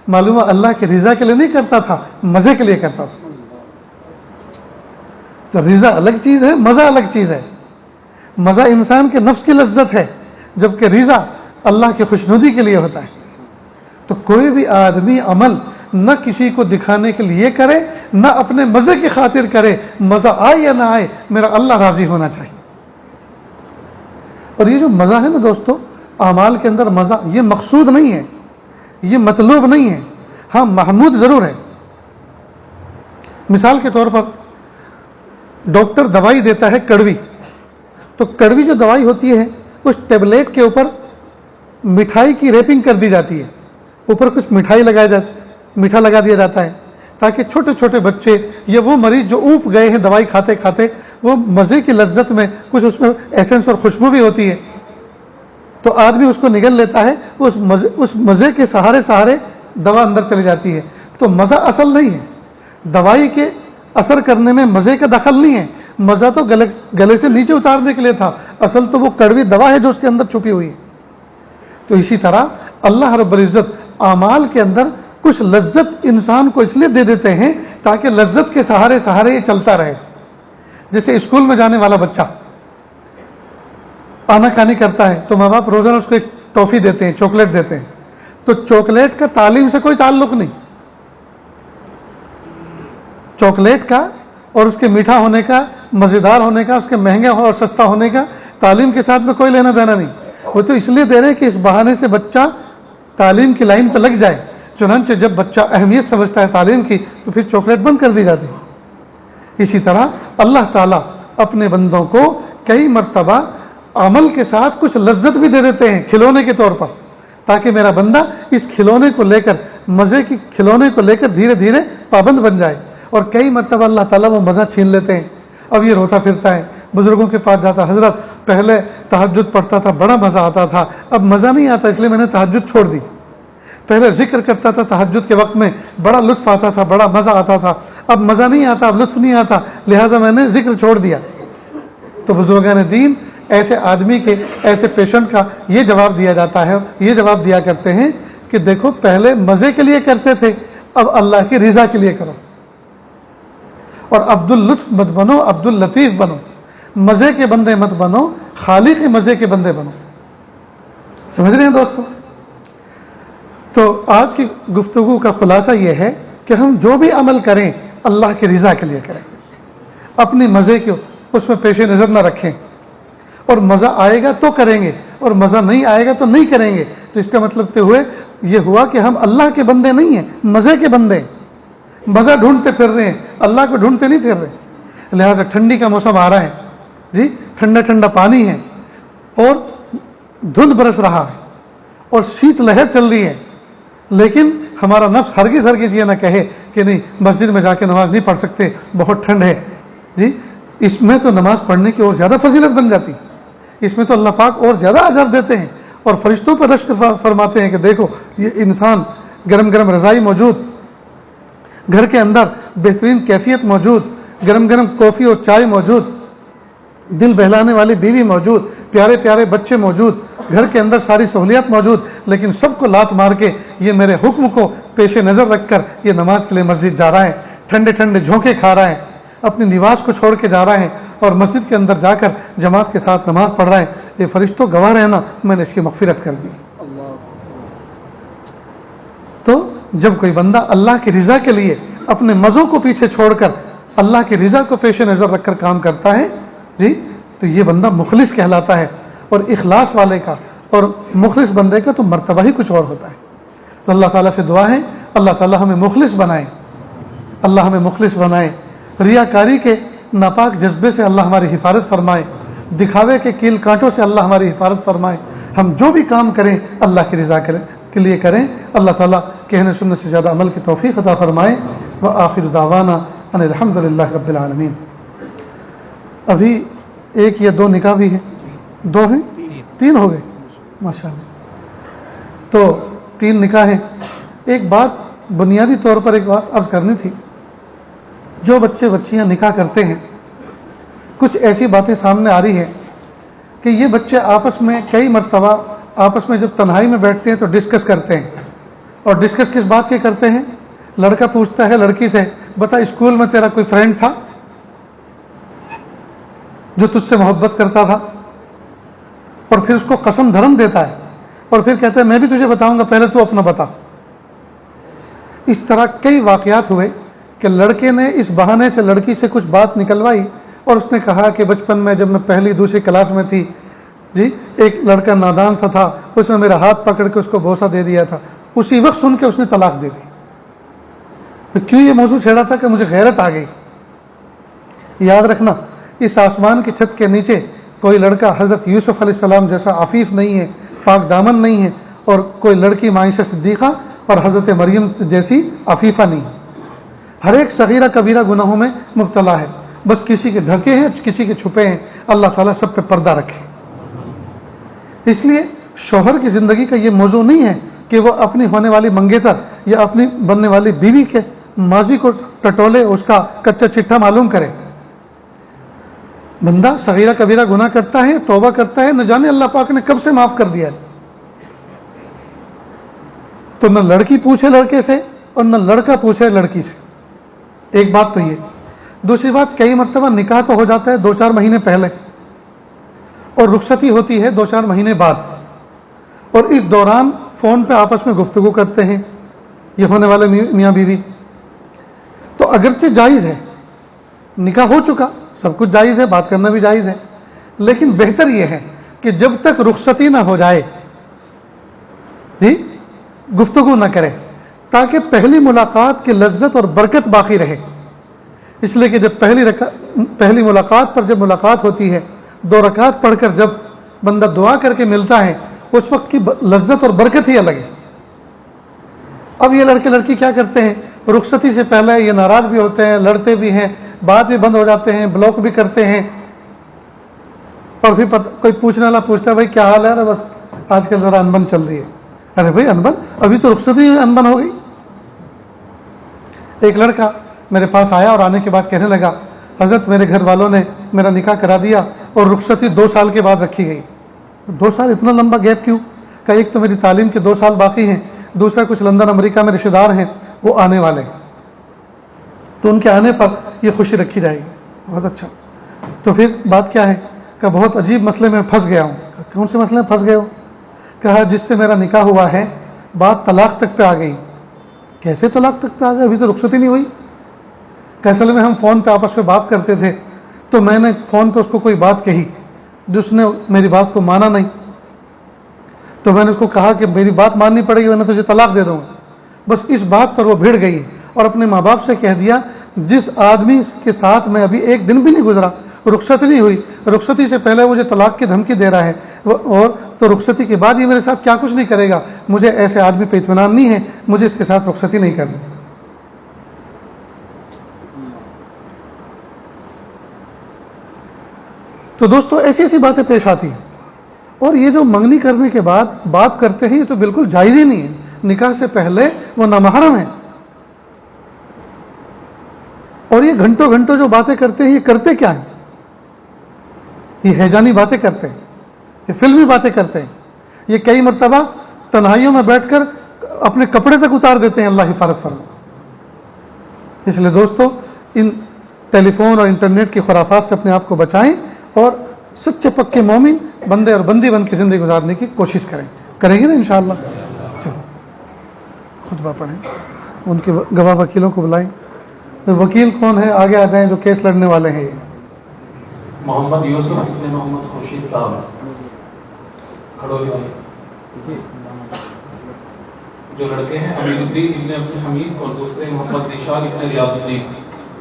معلوم ہے اللہ کی رضا کے لیے نہیں کرتا تھا, مزے کے لیے کرتا تھا. تو رضا الگ چیز ہے, مزہ الگ چیز ہے. مزہ انسان کے نفس کی لذت ہے, جبکہ رضا اللہ کی خوشنودی کے لیے ہوتا ہے. تو کوئی بھی آدمی عمل نہ کسی کو دکھانے کے لیے کرے, نہ اپنے مزے کی خاطر کرے. مزہ آئے یا نہ آئے, میرا اللہ راضی ہونا چاہیے. اور یہ جو مزہ ہے نا دوستو, اعمال کے اندر مزہ, یہ مقصود نہیں ہے, یہ مطلوب نہیں ہے. ہاں محمود ضرور ہے. مثال کے طور پر ڈاکٹر دوائی دیتا ہے کڑوی, تو کڑوی جو دوائی ہوتی ہے اس ٹیبلیٹ کے اوپر مٹھائی کی ریپنگ کر دی جاتی ہے, اوپر کچھ میٹھا لگا دیا جاتا ہے تاکہ چھوٹے چھوٹے بچے یا وہ مریض جو اوپ گئے ہیں دوائی کھاتے کھاتے, وہ مزے کی لذت میں, کچھ اس میں ایسنس اور خوشبو بھی ہوتی ہے, تو آدمی اس کو نگل لیتا ہے, اس مزے کے سہارے دوا اندر چلی جاتی ہے. تو مزہ اصل نہیں ہے, دوائی کے اثر کرنے میں مزے کا دخل نہیں ہے. مزہ تو گلے سے نیچے اتارنے کے لیے تھا, اصل تو وہ کڑوی دوا ہے جو اس کے اندر چھپی ہوئی ہے. تو اسی طرح اللہ رب العزت اعمال کے اندر کچھ لذت انسان کو اس لیے دے دیتے ہیں تاکہ لذت کے سہارے یہ چلتا رہے. جیسے اسکول میں جانے والا بچہ آنا کانی کرتا ہے تو ماں باپ روزانہ اس کو ایک ٹافی دیتے ہیں, چاکلیٹ دیتے ہیں. تو چاکلیٹ کا تعلیم سے کوئی تعلق نہیں, چاکلیٹ کا اور اس کے میٹھا ہونے کا, مزیدار ہونے کا, اس کے مہنگا اور سستا ہونے کا تعلیم کے ساتھ میں کوئی لینا دینا نہیں. وہ تو اس لیے دے رہے ہیں کہ اس بہانے سے بچہ تعلیم کی لائن پہ لگ جائے. چنانچہ جب بچہ اہمیت سمجھتا ہے تعلیم کی تو پھر چاکلیٹ بند کر دی جاتی ہے. اسی طرح اللہ تعالیٰ اپنے بندوں کو کئی مرتبہ عمل کے ساتھ کچھ لذت بھی دے دیتے ہیں کھلونے کے طور پر, تاکہ میرا بندہ اس کھلونے کو لے کر, مزے کی کھلونے کو لے کر دھیرے دھیرے پابند بن جائے. اور کئی مرتبہ اللہ تعالیٰ وہ مزہ چھین لیتے ہیں. اب یہ روتا پھرتا ہے, بزرگوں کے پاس جاتا, حضرت پہلے تہجد پڑھتا تھا بڑا مزہ آتا تھا, اب مزہ نہیں آتا اس لیے میں نے تہجد چھوڑ دی. پہلے ذکر کرتا تھا تہجد کے وقت میں, بڑا لطف آتا تھا, بڑا مزہ آتا تھا, اب مزہ نہیں آتا, اب لطف نہیں آتا, لہٰذا میں نے ذکر چھوڑ دیا. تو بزرگان دین ایسے آدمی کے, ایسے پیشنٹ کا یہ جواب دیا جاتا ہے, یہ جواب دیا کرتے ہیں کہ دیکھو پہلے مزے کے لیے کرتے تھے, اب اللہ کی رضا کے لیے کرو. اور عبد اللطف مت بنو, عبد اللطیف بنو. مزے کے بندے مت بنو, خالق مزے کے بندے بنو. سمجھ رہے ہیں دوستو؟ تو آج کی گفتگو کا خلاصہ یہ ہے کہ ہم جو بھی عمل کریں اللہ کی رضا کے لیے کریں, اپنی مزے کو اس میں پیش نظر نہ رکھیں. اور مزہ آئے گا تو کریں گے, اور مزہ نہیں آئے گا تو نہیں کریں گے. تو اس کا مطلب یہ ہوا کہ ہم اللہ کے بندے نہیں ہیں, مزے کے بندے ہیں. مزہ ڈھونڈتے پھر رہے ہیں, اللہ کو ڈھونڈتے نہیں پھر رہے. لہٰذا ٹھنڈی کا موسم آ رہا ہے جی, ٹھنڈا ٹھنڈا پانی ہے اور دھند برس رہا ہے اور شیت لہر چل رہی ہے, لیکن ہمارا نفس ہرگز یہ نہ کہے کہ نہیں مسجد میں جا کے نماز نہیں پڑھ سکتے, بہت ٹھنڈ ہے جی. اس میں تو نماز پڑھنے کی اور زیادہ فضیلت بن جاتی, اس میں تو اللہ پاک اور زیادہ اجر دیتے ہیں, اور فرشتوں پر رشک فرماتے ہیں کہ دیکھو یہ انسان, گرم گرم رضائی موجود, گھر کے اندر بہترین کیفیت موجود, گرم گرم کافی اور چائے موجود, دل بہلانے والی بیوی موجود, پیارے پیارے بچے موجود, گھر کے اندر ساری سہولیات موجود, لیکن سب کو لات مار کے یہ میرے حکم کو پیش نظر رکھ کر یہ نماز کے لیے مسجد جا رہا ہے, ٹھنڈے ٹھنڈے جھونکے کھا رہا ہے, اپنی نواس کو چھوڑ کے جا رہا ہے اور مسجد کے اندر جا کر جماعت کے ساتھ نماز پڑھ رہا ہے. یہ فرشتوں گواہ رہے نا, میں نے اس کی مغفرت کر دی. تو جب کوئی بندہ اللہ کی رضا کے لیے اپنے مزوں کو پیچھے چھوڑ کر اللہ کی رضا کو پیش نظر رکھ کر کام کرتا ہے جی, تو یہ بندہ مخلص کہلاتا ہے. اور اخلاص والے کا اور مخلص بندے کا تو مرتبہ ہی کچھ اور ہوتا ہے. تو اللہ تعالیٰ سے دعا ہے اللہ تعالیٰ ہمیں مخلص بنائے, اللہ ہمیں مخلص بنائے. ریاکاری کے ناپاک جذبے سے اللہ ہماری حفاظت فرمائے, دکھاوے کے کیل کانٹوں سے اللہ ہماری حفاظت فرمائے. ہم جو بھی کام کریں اللہ کی رضا کے لیے کریں. اللہ تعالیٰ کہنے سننے سے زیادہ عمل کی توفیق عطا فرمائے. وآخر دعوانا ان الحمد للہ رب العالمین. ابھی ایک یا دو نکاح بھی ہیں, دو ہیں, تین ہو گئے ماشاءاللہ. تو 3 نکاح ہیں. ایک بات بنیادی طور پر ایک بات عرض کرنی تھی. جو بچے بچیاں نکاح کرتے ہیں, کچھ ایسی باتیں سامنے آ رہی ہیں کہ یہ بچے آپس میں کئی مرتبہ آپس میں جب تنہائی میں بیٹھتے ہیں تو ڈسکس کرتے ہیں. اور ڈسکس کس بات کے کرتے ہیں؟ لڑکا پوچھتا ہے لڑکی سے بتا اسکول میں تیرا کوئی فرینڈ تھا جو تجھ سے محبت کرتا تھا؟ اور پھر اس کو قسم دھرم دیتا ہے اور پھر کہتا ہے میں بھی تجھے بتاؤں گا، پہلے تو اپنا بتا. اس طرح کئی واقعات ہوئے کہ لڑکے نے اس بہانے سے لڑکی سے کچھ بات نکلوائی اور اس نے کہا کہ بچپن میں جب میں پہلی دوسری کلاس میں تھی جی ایک لڑکا نادان سا تھا، اس نے میرا ہاتھ پکڑ کے اس کو بوسہ دے دیا تھا. اسی وقت سن کے اس نے طلاق دے دی. تو کیوں یہ موضوع چھیڑا تھا کہ مجھے غیرت آ گئی. یاد رکھنا اس آسمان کی چھت کے نیچے کوئی لڑکا حضرت یوسف علیہ السلام جیسا عفیف نہیں ہے، پاک دامن نہیں ہے، اور کوئی لڑکی معائشہ صدیقہ اور حضرت مریم جیسی عفیفہ نہیں. ہر ایک صغیرہ کبیرہ گناہوں میں مبتلا ہے، بس کسی کے ڈھکے ہیں کسی کے چھپے ہیں. اللہ تعالیٰ سب پہ پردہ رکھے. اس لیے شوہر کی زندگی کا یہ موضوع نہیں ہے کہ وہ اپنی ہونے والی منگیتر یا اپنی بننے والی بیوی کے ماضی کو ٹٹولے، اس کا کچا چٹھا معلوم کرے. بندہ صغیرہ کبیرہ گناہ کرتا ہے، توبہ کرتا ہے، نہ جانے اللہ پاک نے کب سے معاف کر دیا ہے. تو نہ لڑکی پوچھے لڑکے سے اور نہ لڑکا پوچھے لڑکی سے. ایک بات تو یہ. دوسری بات، کئی مرتبہ نکاح تو ہو جاتا ہے 2-4 مہینے پہلے اور رخصتی ہوتی ہے 2-4 مہینے بعد، اور اس دوران فون پہ آپس میں گفتگو کرتے ہیں یہ ہونے والے میاں بیوی. تو اگرچہ جائز ہے، نکاح ہو چکا، سب کچھ جائز ہے، بات کرنا بھی جائز ہے، لیکن بہتر یہ ہے کہ جب تک رخصتی نہ ہو جائے جی گفتگو نہ کرے، تاکہ پہلی ملاقات کی لذت اور برکت باقی رہے. اس لیے کہ جب پہلی ملاقات پر جب ملاقات ہوتی ہے، 2 رکعت پڑھ کر جب بندہ دعا کر کے ملتا ہے، اس وقت کی لذت اور برکت ہی الگ ہے. اب یہ لڑکے لڑکی کیا کرتے ہیں، رخصتی سے پہلے یہ ناراض بھی ہوتے ہیں، لڑتے بھی ہیں، بات بھی بند ہو جاتے ہیں، بلاک بھی کرتے ہیں، اور پھر کوئی پوچھنے والا پوچھتا ہے بھائی کیا حال ہے؟ ارے بس آج کل ذرا انبن چل رہی ہے. ارے بھائی انبن؟ ابھی تو رخصتی انبن ہو گئی. ایک لڑکا میرے پاس آیا اور آنے کے بعد کہنے لگا حضرت میرے گھر والوں نے میرا نکاح کرا دیا اور رخصتی 2 سال کے بعد رکھی گئی. 2 سال اتنا لمبا گیپ کیوں؟ کہ ایک تو میری تعلیم کے 2 سال باقی ہیں، دوسرا کچھ لندن امریکہ میں رشتہ دار ہیں وہ آنے والے ہیں، تو ان کے آنے پر یہ خوشی رکھی جائے گی. بہت اچھا. تو پھر بات کیا ہے؟ کہ بہت عجیب مسئلے میں پھنس گیا ہوں. کون سے مسئلے میں پھنس گئے ہو؟ کہا جس سے میرا نکاح ہوا ہے بات طلاق تک پہ آ گئی. کیسے طلاق تک پہ آ گئی؟ ابھی تو رخصتی نہیں ہوئی. کہ اصل میں ہم فون پہ آپس میں بات کرتے تھے، تو میں نے فون پہ اس کو کوئی بات کہی جس نے میری بات کو مانا نہیں، تو میں نے اس کو کہا کہ میری بات ماننی پڑے گی ورنہ تجھے طلاق دے دوں گا. بس اس بات پر وہ بھیڑ گئی اور اپنے ماں باپ سے کہہ دیا جس آدمی کے ساتھ میں ابھی 1 دن بھی نہیں گزرا، رخصتی نہیں ہوئی، رخصتی سے پہلے مجھے طلاق کی دھمکی دے رہا ہے، اور تو رخصتی کے بعد یہ میرے ساتھ کیا کچھ نہیں کرے گا. مجھے ایسے آدمی پہ اطمینان نہیں ہے، مجھے اس کے ساتھ رخصتی نہیں کرنی. تو دوستو ایسی ایسی باتیں پیش آتی ہیں. اور یہ جو منگنی کرنے کے بعد بات کرتے ہیں یہ تو بالکل جائز ہی نہیں ہے. نکاح سے پہلے وہ نامحرم ہے، اور یہ گھنٹوں گھنٹوں جو باتیں کرتے ہیں یہ کرتے کیا ہیں؟ یہ ہیجانی باتیں کرتے ہیں، یہ فلمی باتیں کرتے ہیں. یہ کئی مرتبہ تنہائیوں میں بیٹھ کر اپنے کپڑے تک اتار دیتے ہیں. اللہ حفاظت فرمائے. اس لیے دوستو ان ٹیلی فون اور انٹرنیٹ کی خرافات سے اپنے آپ کو بچائیں اور سچے پکے مومن بندے اور بندی بن کے زندگی گزارنے کی کوشش کریں گے نا انشاءاللہ. چلو خطبہ پڑھیں، ان کے گواہ وکیلوں کو بلائیں. وکیل کون ہے؟ آگے آ جائیں جو کیس لڑنے والے ہیں. یہ محمد یوسف ابن محمد خورشید صاحب کھڑولی والے، جو لڑکے ہیں امین الدین ابن عبد الحمید اور دوسرے محمد نشال ابن ریاض الدین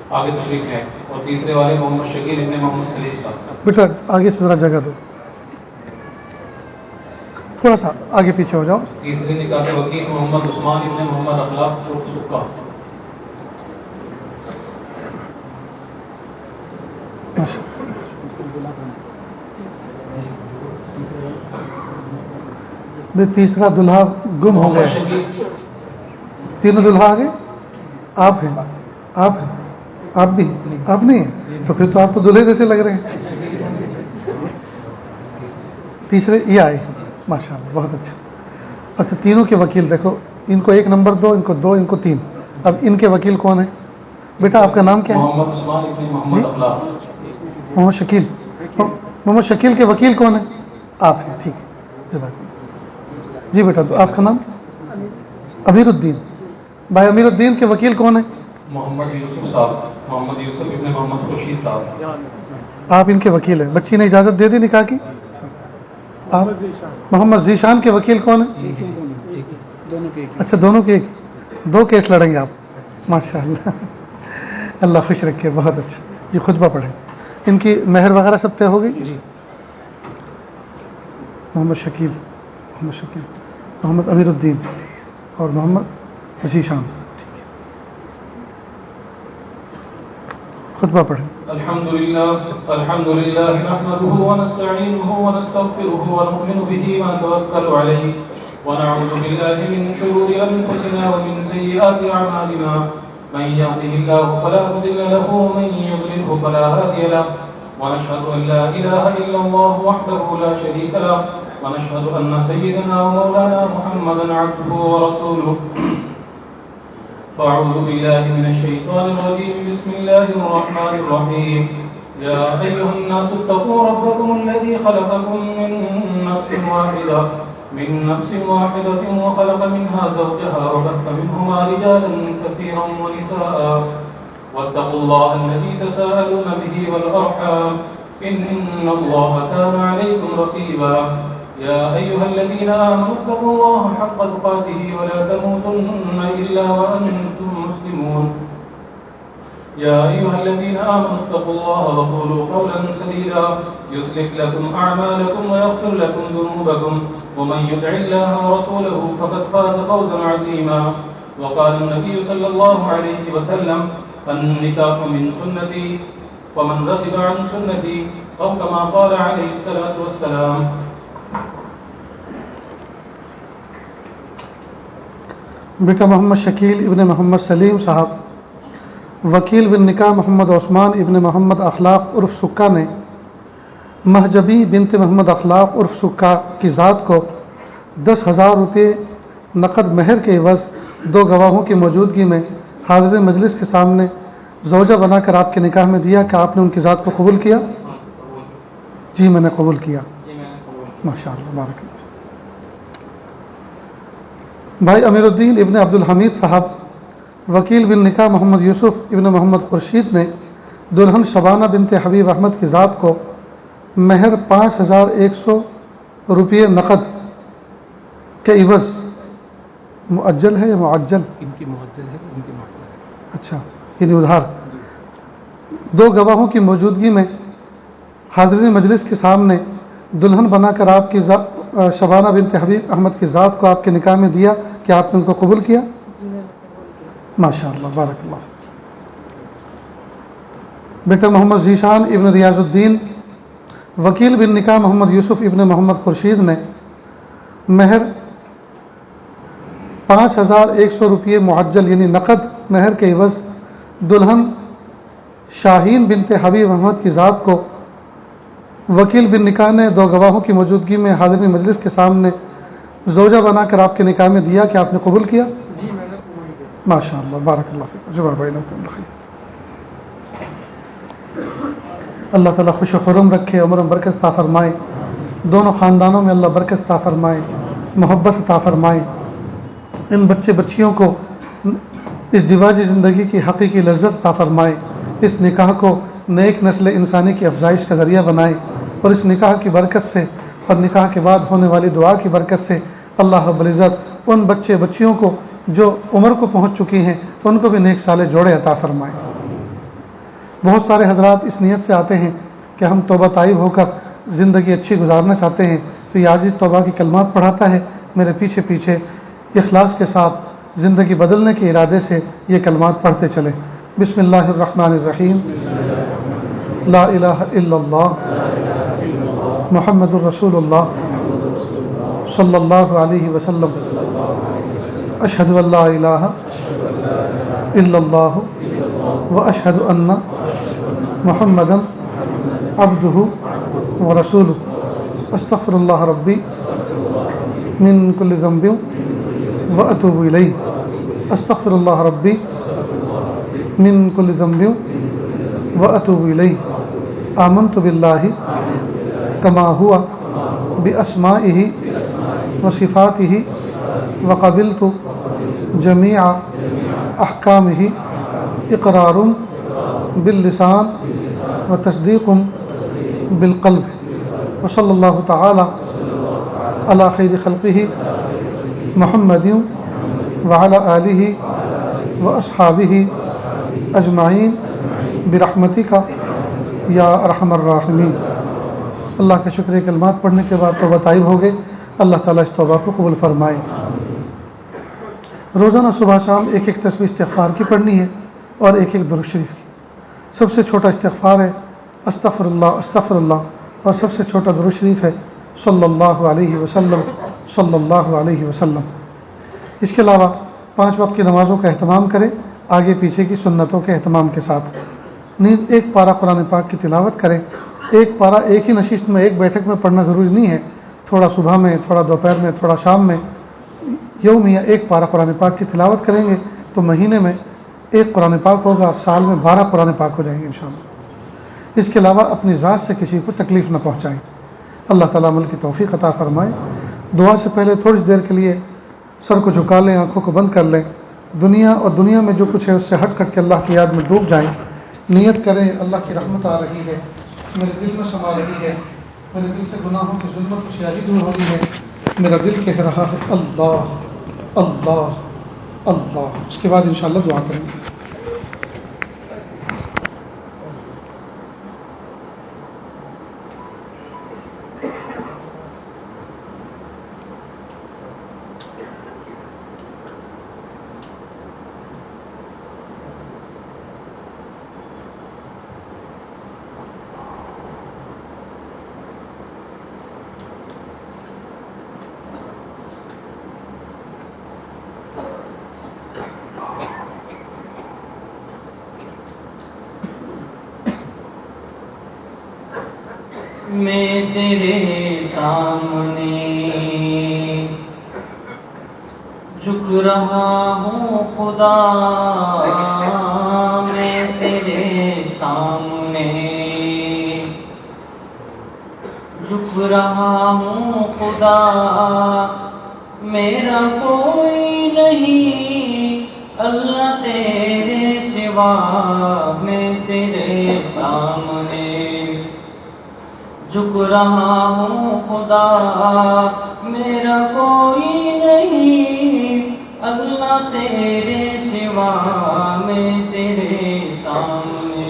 آگے تشریف ہے، اور تیسرے والے محمد شکیل ابن محمد سلیف صاحب. بیٹا آگے سے ذرا جگہ دو، تھوڑا سا آگے پیچھے ہو جاؤ. تیسرے نکاح کے وکیل محمد عثمان ابن محمد اخلاق اور سکا. تیسرا دلہا گم ہو گیا. تینوں دلہا آگے آپ ہیں، آپ بھی آپ نہیں ہیں، تو پھر تو آپ تو دلہے جیسے لگ رہے ہیں. تیسرے یہ آئے ماشاء اللہ بہت اچھا. اچھا تینوں کے وکیل دیکھو, ان کو 1 نمبر دو, ان کو 2, ان کو 3. اب ان کے وکیل کون ہیں بیٹا؟ آپ کا نام کیا ہے؟ محمد عثمان ابن محمد اخلاق. محمد شکیل. محمد شکیل کے وکیل کون ہیں؟ آپ ہیں. ٹھیک ہے جزاک اللہ. جی بیٹا آپ کا نام؟ امیر الدین. بھائی امیر الدین کے وکیل کون ہیں؟ محمد یوسف صاحب, محمد یوسف ابن محمد خورشید صاحب. آپ ان کے وکیل ہیں. بچی نے اجازت دے دی نکاح کی؟ آپ محمد ذیشان کے وکیل کون ہیں؟ اچھا دونوں کے ایک, 2 کیس لڑیں گے آپ ماشاء اللہ. اللہ خوش رکھے, بہت اچھا. یہ خطبہ پڑھیں. ان کی مہر وغیرہ سب طے ہو گئی؟ محمد شکیل, محمد امیر الدین اور محمد ذیشان. خطبہ پڑھیں. الحمد لله نحمده ونستعينه ونستغفره ونؤمن به ونتوكل عليه ونعوذ بالله من شرور أنفسنا ومن سيئات أعمالنا من يهده الله فلا مضل له ومن يضلله فلا هادي له ونشهد أن لا إله إلا الله وحده لا شريك له ونشهد أن سيدنا ومولانا محمدا عبده ورسوله. فأعوذ بالله من الشيطان الرجيم. بسم الله الرحمن الرحيم. يا أيها الناس اتقوا ربكم الذي خلقكم من نفس واحدة وخلق منها زوجها وبث منهما رجالا كثيرا ونساء واتقوا الله الذي تساءلون به والأرحام إن الله كان عليكم رقيبا. يا أيها الذين آمنوا اتقوا الله حق تقاته ولا تموتن إلا وأنتم مسلمون. يا أيها الذين آمنوا اتقوا الله وقولوا قولا سديدا يصلح لكم أعمالكم ويغفر لكم ذنوبكم ومن يطع الله ورسوله فقد فاز فوزا عظيما. وقال النبي صلى الله عليه وسلم النكاح من سنتي ومن رغب عن سنتي أو كما قال عليه الصلاة والسلام. بیٹا محمد شکیل ابن محمد سلیم صاحب, وکیل بن نکاح محمد عثمان ابن محمد اخلاق عرف سکا نے مہجبی بنت محمد اخلاق عرف سکا کی ذات کو 10,000 روپے نقد مہر کے عوض 2 گواہوں کی موجودگی میں حاضر مجلس کے سامنے زوجہ بنا کر آپ کے نکاح میں دیا. کہ آپ نے ان کی ذات کو قبول کیا؟ جی میں نے قبول کیا. ماشاء اللہ بارک اللہ. بھائی امیر الدین ابن عبد الحمید صاحب, وکیل بن نکاح محمد یوسف ابن محمد خورشید نے دلہن شبانہ بنت حبیب احمد کی ذات کو مہر 5,100 روپے نقد کے عوض مؤجل ہے یا معجل؟ ان کی معجل ہے, ان کی معجل ہے. اچھا یعنی ادھار 2 گواہوں کی موجودگی میں حاضرین مجلس کے سامنے دلہن بنا کر آپ کی شبانہ بنت حبیب احمد کی ذات کو آپ کے نکاح میں دیا. کہ آپ نے ان کو قبول کیا؟ ماشاء اللہ بارک اللہ. بیٹا محمد ذیشان ابن ریاض الدین, وکیل بن نکاح محمد یوسف ابن محمد خورشید نے مہر 5,100 روپے معجل یعنی نقد مہر کے عوض دلہن شاہین بنت حبیب احمد کی ذات کو وکیل بن نکاح نے 2 گواہوں کی موجودگی میں حاضرین مجلس کے سامنے زوجہ بنا کر آپ کے نکاح میں دیا. کہ آپ نے قبول کیا؟ جی میں نے قبول کیا. ماشاء اللہ بارک اللہ فیکم. جواب بھائی اللہ تعالیٰ خوش و خرم رکھے, عمر میں برکت عطا فرمائے, دونوں خاندانوں میں اللہ برکت عطا فرمائے, محبت عطا فرمائے. ان بچے بچیوں کو اس دیواجی زندگی کی حقیقی لذت عطا فرمائے. اس نکاح کو نیک نسل انسانی کی افزائش کا ذریعہ بنائے. اور اس نکاح کی برکت سے اور نکاح کے بعد ہونے والی دعا کی برکت سے اللہ رب العزت ان بچے بچیوں کو جو عمر کو پہنچ چکی ہیں ان کو بھی نیک سالے جوڑے عطا فرمائے. بہت سارے حضرات اس نیت سے آتے ہیں کہ ہم توبہ طائب ہو کر زندگی اچھی گزارنا چاہتے ہیں, تو یہ عاجز توبہ کی کلمات پڑھاتا ہے. میرے پیچھے پیچھے اخلاص کے ساتھ زندگی بدلنے کے ارادے سے یہ کلمات پڑھتے چلیں. بسم اللہ الرحمن الرحیم. لا الہ الا اللہ محمد الرسول اللہ صلی اللہ علیہ وسلم. اشہد ان لا الہ الا اللہ واشہد ان محمدا عبدہ ورسولہ. استغفر اللہ ربی من کل ذنب واتوب الیہ استغفر اللہ ربی من کل ذنب واتوب الیہ آمنت باللہ کما ہوا باسمائہ وصفاتہ وقبلت جمیع احکامہ اقرار باللسان وتصدیق بالقلب وصلی اللہ تعالی علی خیر خلقہ محمد وعلی آلہ واصحابہ اجمعین برحمتک یا ارحم الراحمین۔ اللہ کا شکر ہے، کلمات پڑھنے کے بعد توبہ طائب ہو گئے۔ اللہ تعالیٰ اس توبہ کو قبول فرمائے۔ روزانہ صبح شام ایک ایک تسبیح استغفار کی پڑھنی ہے اور ایک ایک درود شریف کی۔ سب سے چھوٹا استغفار ہے استغفر اللہ، اور سب سے چھوٹا درود شریف ہے صلی اللہ علیہ وسلم صلی اللہ علیہ وسلم۔ اس کے علاوہ 5 وقت کی نمازوں کا اہتمام کریں، آگے پیچھے کی سنتوں کے اہتمام کے ساتھ۔ نیز ایک پارہ قرآن پاک کی تلاوت کریں۔ ایک پارہ ایک ہی نشست میں، ایک بیٹھک میں پڑھنا ضروری نہیں ہے، تھوڑا صبح میں، تھوڑا دوپہر میں، تھوڑا شام میں۔ یومیہ ایک پارہ قرآن پاک کی تلاوت کریں گے تو مہینے میں ایک قرآن پاک ہوگا، سال میں 12 قرآن پاک ہو جائیں گے انشاءاللہ۔ اس کے علاوہ اپنی ذات سے کسی کو تکلیف نہ پہنچائیں۔ اللہ تعالیٰ عمل کی توفیق عطا فرمائے۔ دعا سے پہلے تھوڑی سی دیر کے لیے سر کو جھکا لیں، آنکھوں کو بند کر لیں، دنیا اور دنیا میں جو کچھ ہے اس سے ہٹ کر کے اللہ کی یاد میں ڈوب جائیں۔ نیت کریں اللہ کی رحمت آ رہی ہے، میرے دل میں سما رہی ہے، میرے دل سے گناہوں کی ظلمت و سیاہی دور ہو رہی ہے، میرا دل کہہ رہا ہے اللہ اللہ اللہ۔ اس کے بعد انشاءاللہ دعا کریں گے۔ میں تیرے سامنے جھک رہا ہوں خدا، میں تیرے سامنے جھک رہا ہوں خدا، میرا کوئی نہیں اللہ تیرے سوا، میں تیرے سامنے جھک رہا ہوں خدا، میرا کوئی نہیں اللہ تیرے سوا، میں تیرے سامنے۔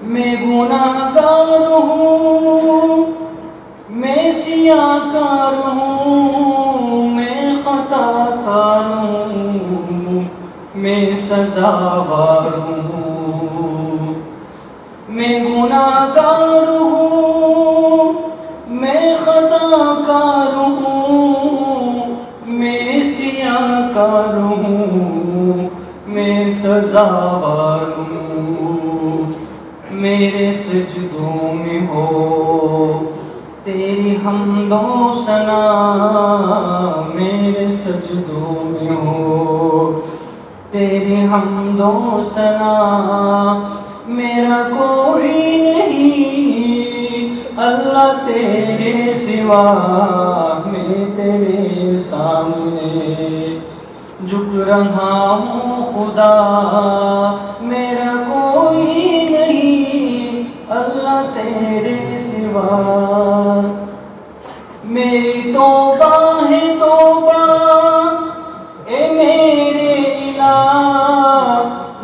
میں گناہگار ہوں، میں سیاہ کار ہوں، میں خطا کار ہوں، میں سزاوار ہوں۔ میں گناہگار ہوں، میں خطا کار ہوں، میں سیاہ کار ہوں، میں سزاوار ہوں۔ میرے سجدوں میں ہو تیری حمد و ثنا، میرے سجدوں میں ہو تیری حمد و ثنا، میرا کوئی نہیں اللہ تیرے سوا، میں تیرے سامنے جھک رہا ہوں خدا، میرا کوئی نہیں اللہ تیرے سوا۔ میری توبہ ہے توبہ اے میرے الہ،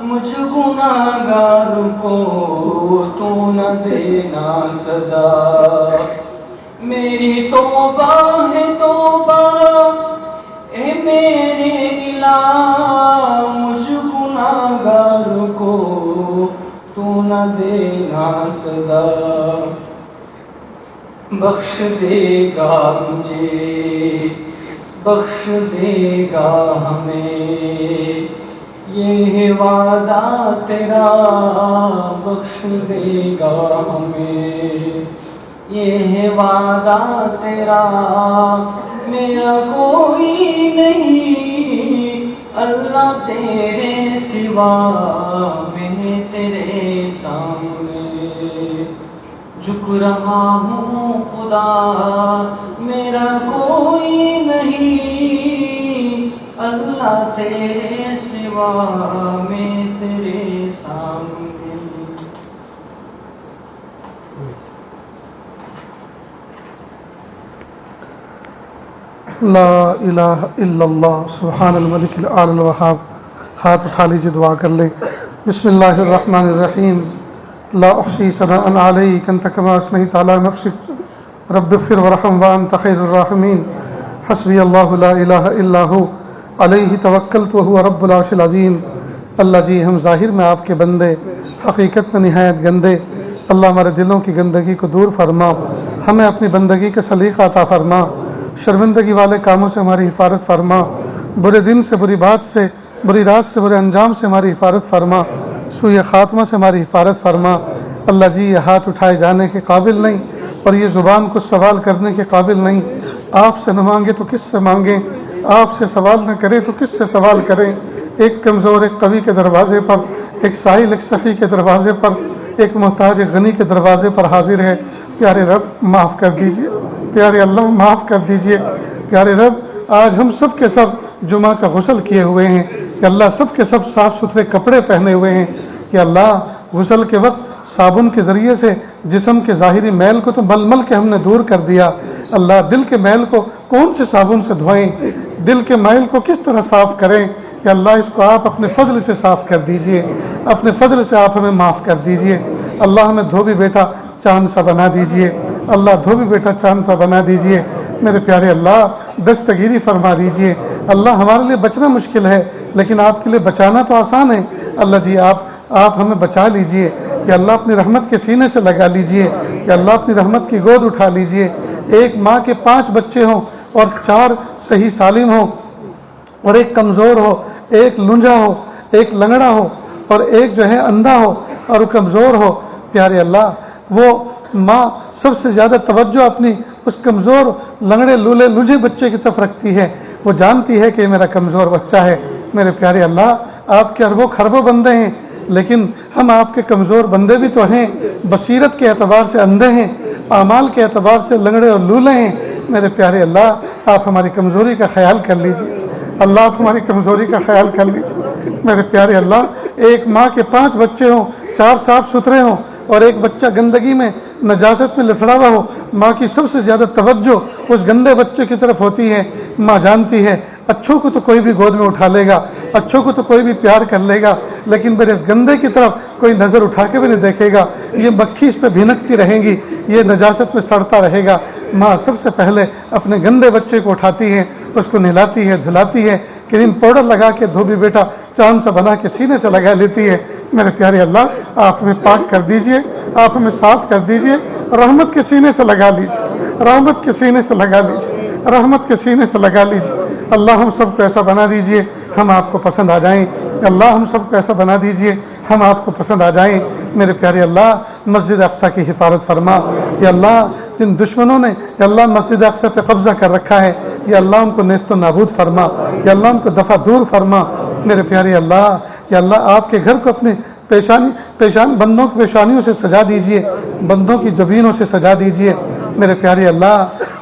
مجھ گناہگار کو تو نہ دینا سزا۔ میری توبہ ہے توبہ اے میرے الہ، مجھ گناہگار کو تو نہ دینا سزا۔ بخش دے گا مجھے، بخش دے گا ہمیں، یہ وعدہ تیرا بخش دے گا ہمیں۔ یہ ہے وعدہ تیرا میرا کوئی نہیں، اللہ تیرے سوا میں تیرے سامنے جھک رہا ہوں خدا، میرا کوئی نہیں، اللہ تیرے سوا میں تیرے سامنے۔ لا الہ الا اللہ سبحان الملک العال الوہاب۔ ہاتھ اٹھا لیجیے، دعا کر لیں۔ بسم اللہ الرحمن الرحیم۔ لا احصی ثناء علیک انت کما اثنیت علی نفسک رب اغفر ورحم وانت خیر الراحمین۔ حسبی اللہ لا الہ الا ہو علیہ توکلت وہو رب العرش العظیم۔ اللہ جی، ہم ظاہر میں آپ کے بندے، حقیقت میں نہایت گندے۔ اللہ ہمارے دلوں کی گندگی کو دور فرما، ہمیں اپنی بندگی کا سلیقہ عطا فرما، شرمندگی والے کاموں سے ہماری حفاظت فرما، برے دن سے، بری بات سے، بری رات سے، برے انجام سے ہماری حفاظت فرما، سوء خاتمہ سے ہماری حفاظت فرما۔ اللہ جی، یہ ہاتھ اٹھائے جانے کے قابل نہیں اور یہ زبان کو سوال کرنے کے قابل نہیں۔ آپ سے نہ مانگے تو کس سے مانگیں، آپ سے سوال نہ کریں تو کس سے سوال کریں۔ ایک کمزور ایک قوی کے دروازے پر، ایک سائل ایک سخی کے دروازے پر، ایک محتاج ایک غنی کے دروازے پر حاضر ہے۔ پیارے رب معاف کر دیجئے، پیارے اللہ معاف کر دیجئے۔ پیارے رب، آج ہم سب کے سب جمعہ کا غسل کیے ہوئے ہیں کہ اللہ سب کے سب صاف ستھرے کپڑے پہنے ہوئے ہیں کہ اللہ غسل کے وقت صابن کے ذریعے سے جسم کے ظاہری میل کو تو مل کے ہم نے دور کر دیا۔ اللہ دل کے میل کو کون سے صابن سے دھوئیں، دل کے میل کو کس طرح صاف کریں کہ اللہ اس کو آپ اپنے فضل سے صاف کر دیجئے، اپنے فضل سے آپ ہمیں معاف کر دیجئے۔ اللہ ہمیں دھوبی بیٹا چاند سا بنا دیجئے، اللہ دھوبی بیٹا چاند سا بنا دیجئے۔ میرے پیارے اللہ، دستگیری فرما دیجئے۔ اللہ ہمارے لیے بچنا مشکل ہے لیکن آپ کے لیے بچانا تو آسان ہے۔ اللہ جی، آپ ہمیں بچا لیجئے کہ اللہ اپنی رحمت کے سینے سے لگا لیجئے، کہ اللہ اپنی رحمت کی گود اٹھا لیجئے۔ ایک ماں کے 5 بچے ہوں اور 4 صحیح سالم ہوں اور ایک کمزور ہو، ایک لنجا ہو، ایک لنگڑا ہو اور ایک جو ہے اندھا ہو اور کمزور ہو، پیارے اللہ وہ ماں سب سے زیادہ توجہ اپنی اس کمزور لنگڑے لولے لجے بچے کی طرف رکھتی ہے۔ وہ جانتی ہے کہ یہ میرا کمزور بچہ ہے۔ میرے پیارے اللہ، آپ کے اربوں خربوں بندے ہیں لیکن ہم آپ کے کمزور بندے بھی تو ہیں، بصیرت کے اعتبار سے اندھے ہیں، اعمال کے اعتبار سے لنگڑے اور لولے ہیں۔ میرے پیارے اللہ، آپ ہماری کمزوری کا خیال کر لیجیے، اللہ آپ ہماری کمزوری کا خیال کر لیجیے۔ میرے پیارے اللہ، ایک ماں کے 5 بچے ہوں، 4 صاف ستھرے ہوں اور ایک بچہ گندگی میں نجاست میں لتڑا ہوا ہو، ماں کی سب سے زیادہ توجہ اس گندے بچے کی طرف ہوتی ہے۔ ماں جانتی ہے اچھوں کو تو کوئی بھی گود میں اٹھا لے گا، اچھوں کو تو کوئی بھی پیار کر لے گا، لیکن میرے اس گندے کی طرف کوئی نظر اٹھا کے بھی نہیں دیکھے گا، یہ مکھی اس پہ بھینکتی رہیں گی، یہ نجاست میں سڑتا رہے گا۔ ماں سب سے پہلے اپنے گندے بچے کو اٹھاتی ہے، اس کو نہلاتی ہے، دھلاتی ہے، کریم پاؤڈر لگا کے دھوبی بیٹا چاند سے بنا کے سینے سے لگا لیتی ہے۔ میرے پیارے اللہ، آپ ہمیں پاک کر دیجئے، آپ ہمیں صاف کر دیجئے، رحمت کے سینے سے لگا لیجئے، رحمت کے سینے سے لگا لیجئے، رحمت کے سینے سے لگا لیجئے۔ اللہ ہم سب کو ایسا بنا دیجئے ہم آپ کو پسند آ جائیں، اللہ ہم سب کو ایسا بنا دیجئے ہم آپ کو پسند آ جائیں۔ میرے پیارے اللہ، مسجد اقصیٰ کی حفاظت فرما۔ یا اللہ، جن دشمنوں نے یا اللہ مسجد اقصیٰ پہ قبضہ کر رکھا ہے، یا اللہ ان کو نیست و نابود فرما، یا اللہ ان کو دفع دور فرما۔ میرے پیارے اللہ، یا اللہ آپ کے گھر کو اپنے بندوں کی پیشانیوں سے سجا دیجئے، بندوں کی جبینوں سے سجا دیجئے۔ میرے پیارے اللہ،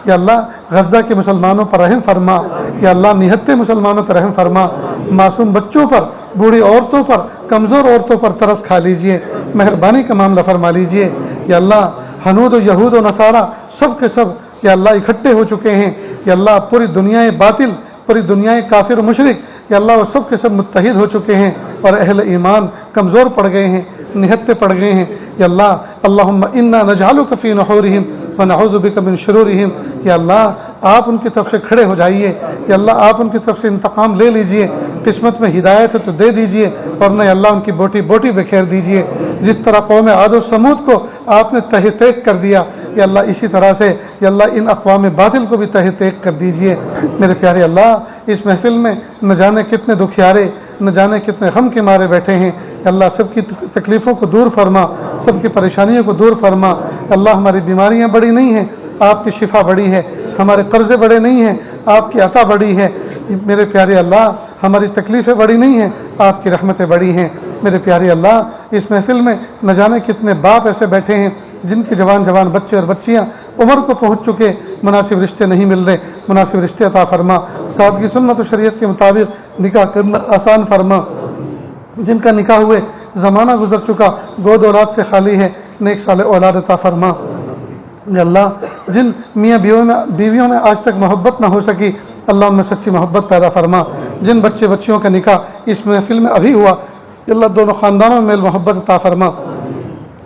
یا اللہ غزہ کے مسلمانوں پر رحم فرما، یا اللہ نہتے مسلمانوں پر رحم فرما، معصوم بچوں پر، بوڑھی عورتوں پر، کمزور عورتوں پر ترس کھا لیجئے، مہربانی کا معاملہ فرما لیجئے۔ یا اللہ ہنود و یہود و نصارہ سب کے سب یا اللہ اکٹھے ہو چکے ہیں، یا اللہ پوری دنیا باطل، پوری دنیا کافر و مشرک، یا اللہ وہ سب کے سب متحد ہو چکے ہیں اور اہل ایمان کمزور پڑ گئے ہیں، نہتے پڑ گئے ہیں۔ یا اللہ اللہم انا نجعلک فی نحورہم ونعوذ بک من شرورہم۔ یا اللہ آپ ان کی طرف سے کھڑے ہو جائیے، یا اللہ آپ ان کی طرف سے انتقام لے لیجئے، قسمت میں ہدایت ہے تو دے دیجئے ورنہ یا اللہ ان کی بوٹی بوٹی بکھیر دیجئے۔ جس طرح قوم عاد و سمود کو آپ نے تہہ تیک کر دیا، یا اللہ اسی طرح سے یا اللہ ان اقوام باطل کو بھی تہہ تیک کر دیجئے۔ میرے پیارے اللہ، اس محفل میں نہ جانے کتنے دکھیارے، نہ جانے کتنے غم کے مارے بیٹھے ہیں، یا اللہ سب کی تکلیفوں کو دور فرما، سب کی پریشانیوں کو دور فرما۔ اللہ ہماری بیماریاں بڑی نہیں ہیں، آپ کی شفا بڑی ہے، ہمارے قرضے بڑے نہیں ہیں، آپ کی عطا بڑی ہے۔ میرے پیارے اللہ ہماری تکلیفیں بڑی نہیں ہیں، آپ کی رحمتیں بڑی ہیں۔ میرے پیارے اللہ اس محفل میں نہ جانے کتنے باپ ایسے بیٹھے ہیں جن کے جوان بچے اور بچیاں عمر کو پہنچ چکے، مناسب رشتے نہیں مل رہے، مناسب رشتے عطا فرما، سادگی سنت و شریعت کے مطابق نکاح کرنا آسان فرما۔ جن کا نکاح ہوئے زمانہ گزر چکا، گود اولاد سے خالی ہے، نیک صالح اولاد عطا فرما۔ یا اللہ جن میاں بیویوں میں آج تک محبت نہ ہو سکی، اللہ ان میں سچی محبت پیدا فرما۔ جن بچے بچیوں کا نکاح اس محفل میں ابھی ہوا، یا اللہ دونوں خاندانوں میں میل محبت عطا فرما۔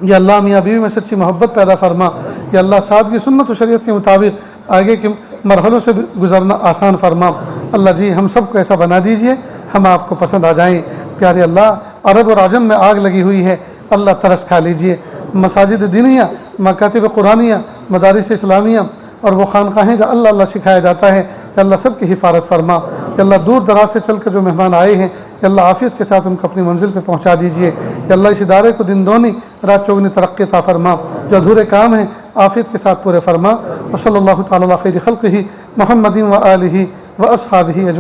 یا اللہ میاں بیوی میں سچی محبت پیدا فرما۔ یا اللہ سادگی سنت و شریعت کے مطابق آگے کے مرحلوں سے گزرنا آسان فرما۔ اللہ جی ہم سب کو ایسا بنا دیجئے ہم آپ کو پسند آ جائیں۔ پیارے اللہ عرب اور عجم میں آگ لگی ہوئی ہے، اللہ ترس کھا لیجئے۔ مساجد دینیہ، مکاتب قرآنیہ، مدارس اسلامیہ اور وہ خانقاہیں کا اللہ اللہ سکھایا جاتا ہے، کہ اللہ سب کی حفاظت فرما۔ کہ اللہ دور دراز سے چل کر جو مہمان آئے ہیں، کہ اللہ عافیت کے ساتھ ان کو اپنی منزل پہ پہنچا دیجئے۔ کہ اللہ اس ادارے کو دن دونی رات چوگنی ترقی عطا فرما، جو ادھورے کام ہیں عافیت کے ساتھ پورے فرما۔ وصلی اللہ تعالی علی خیر خلقہ محمد و آلہ و اصحابہ اجمعین۔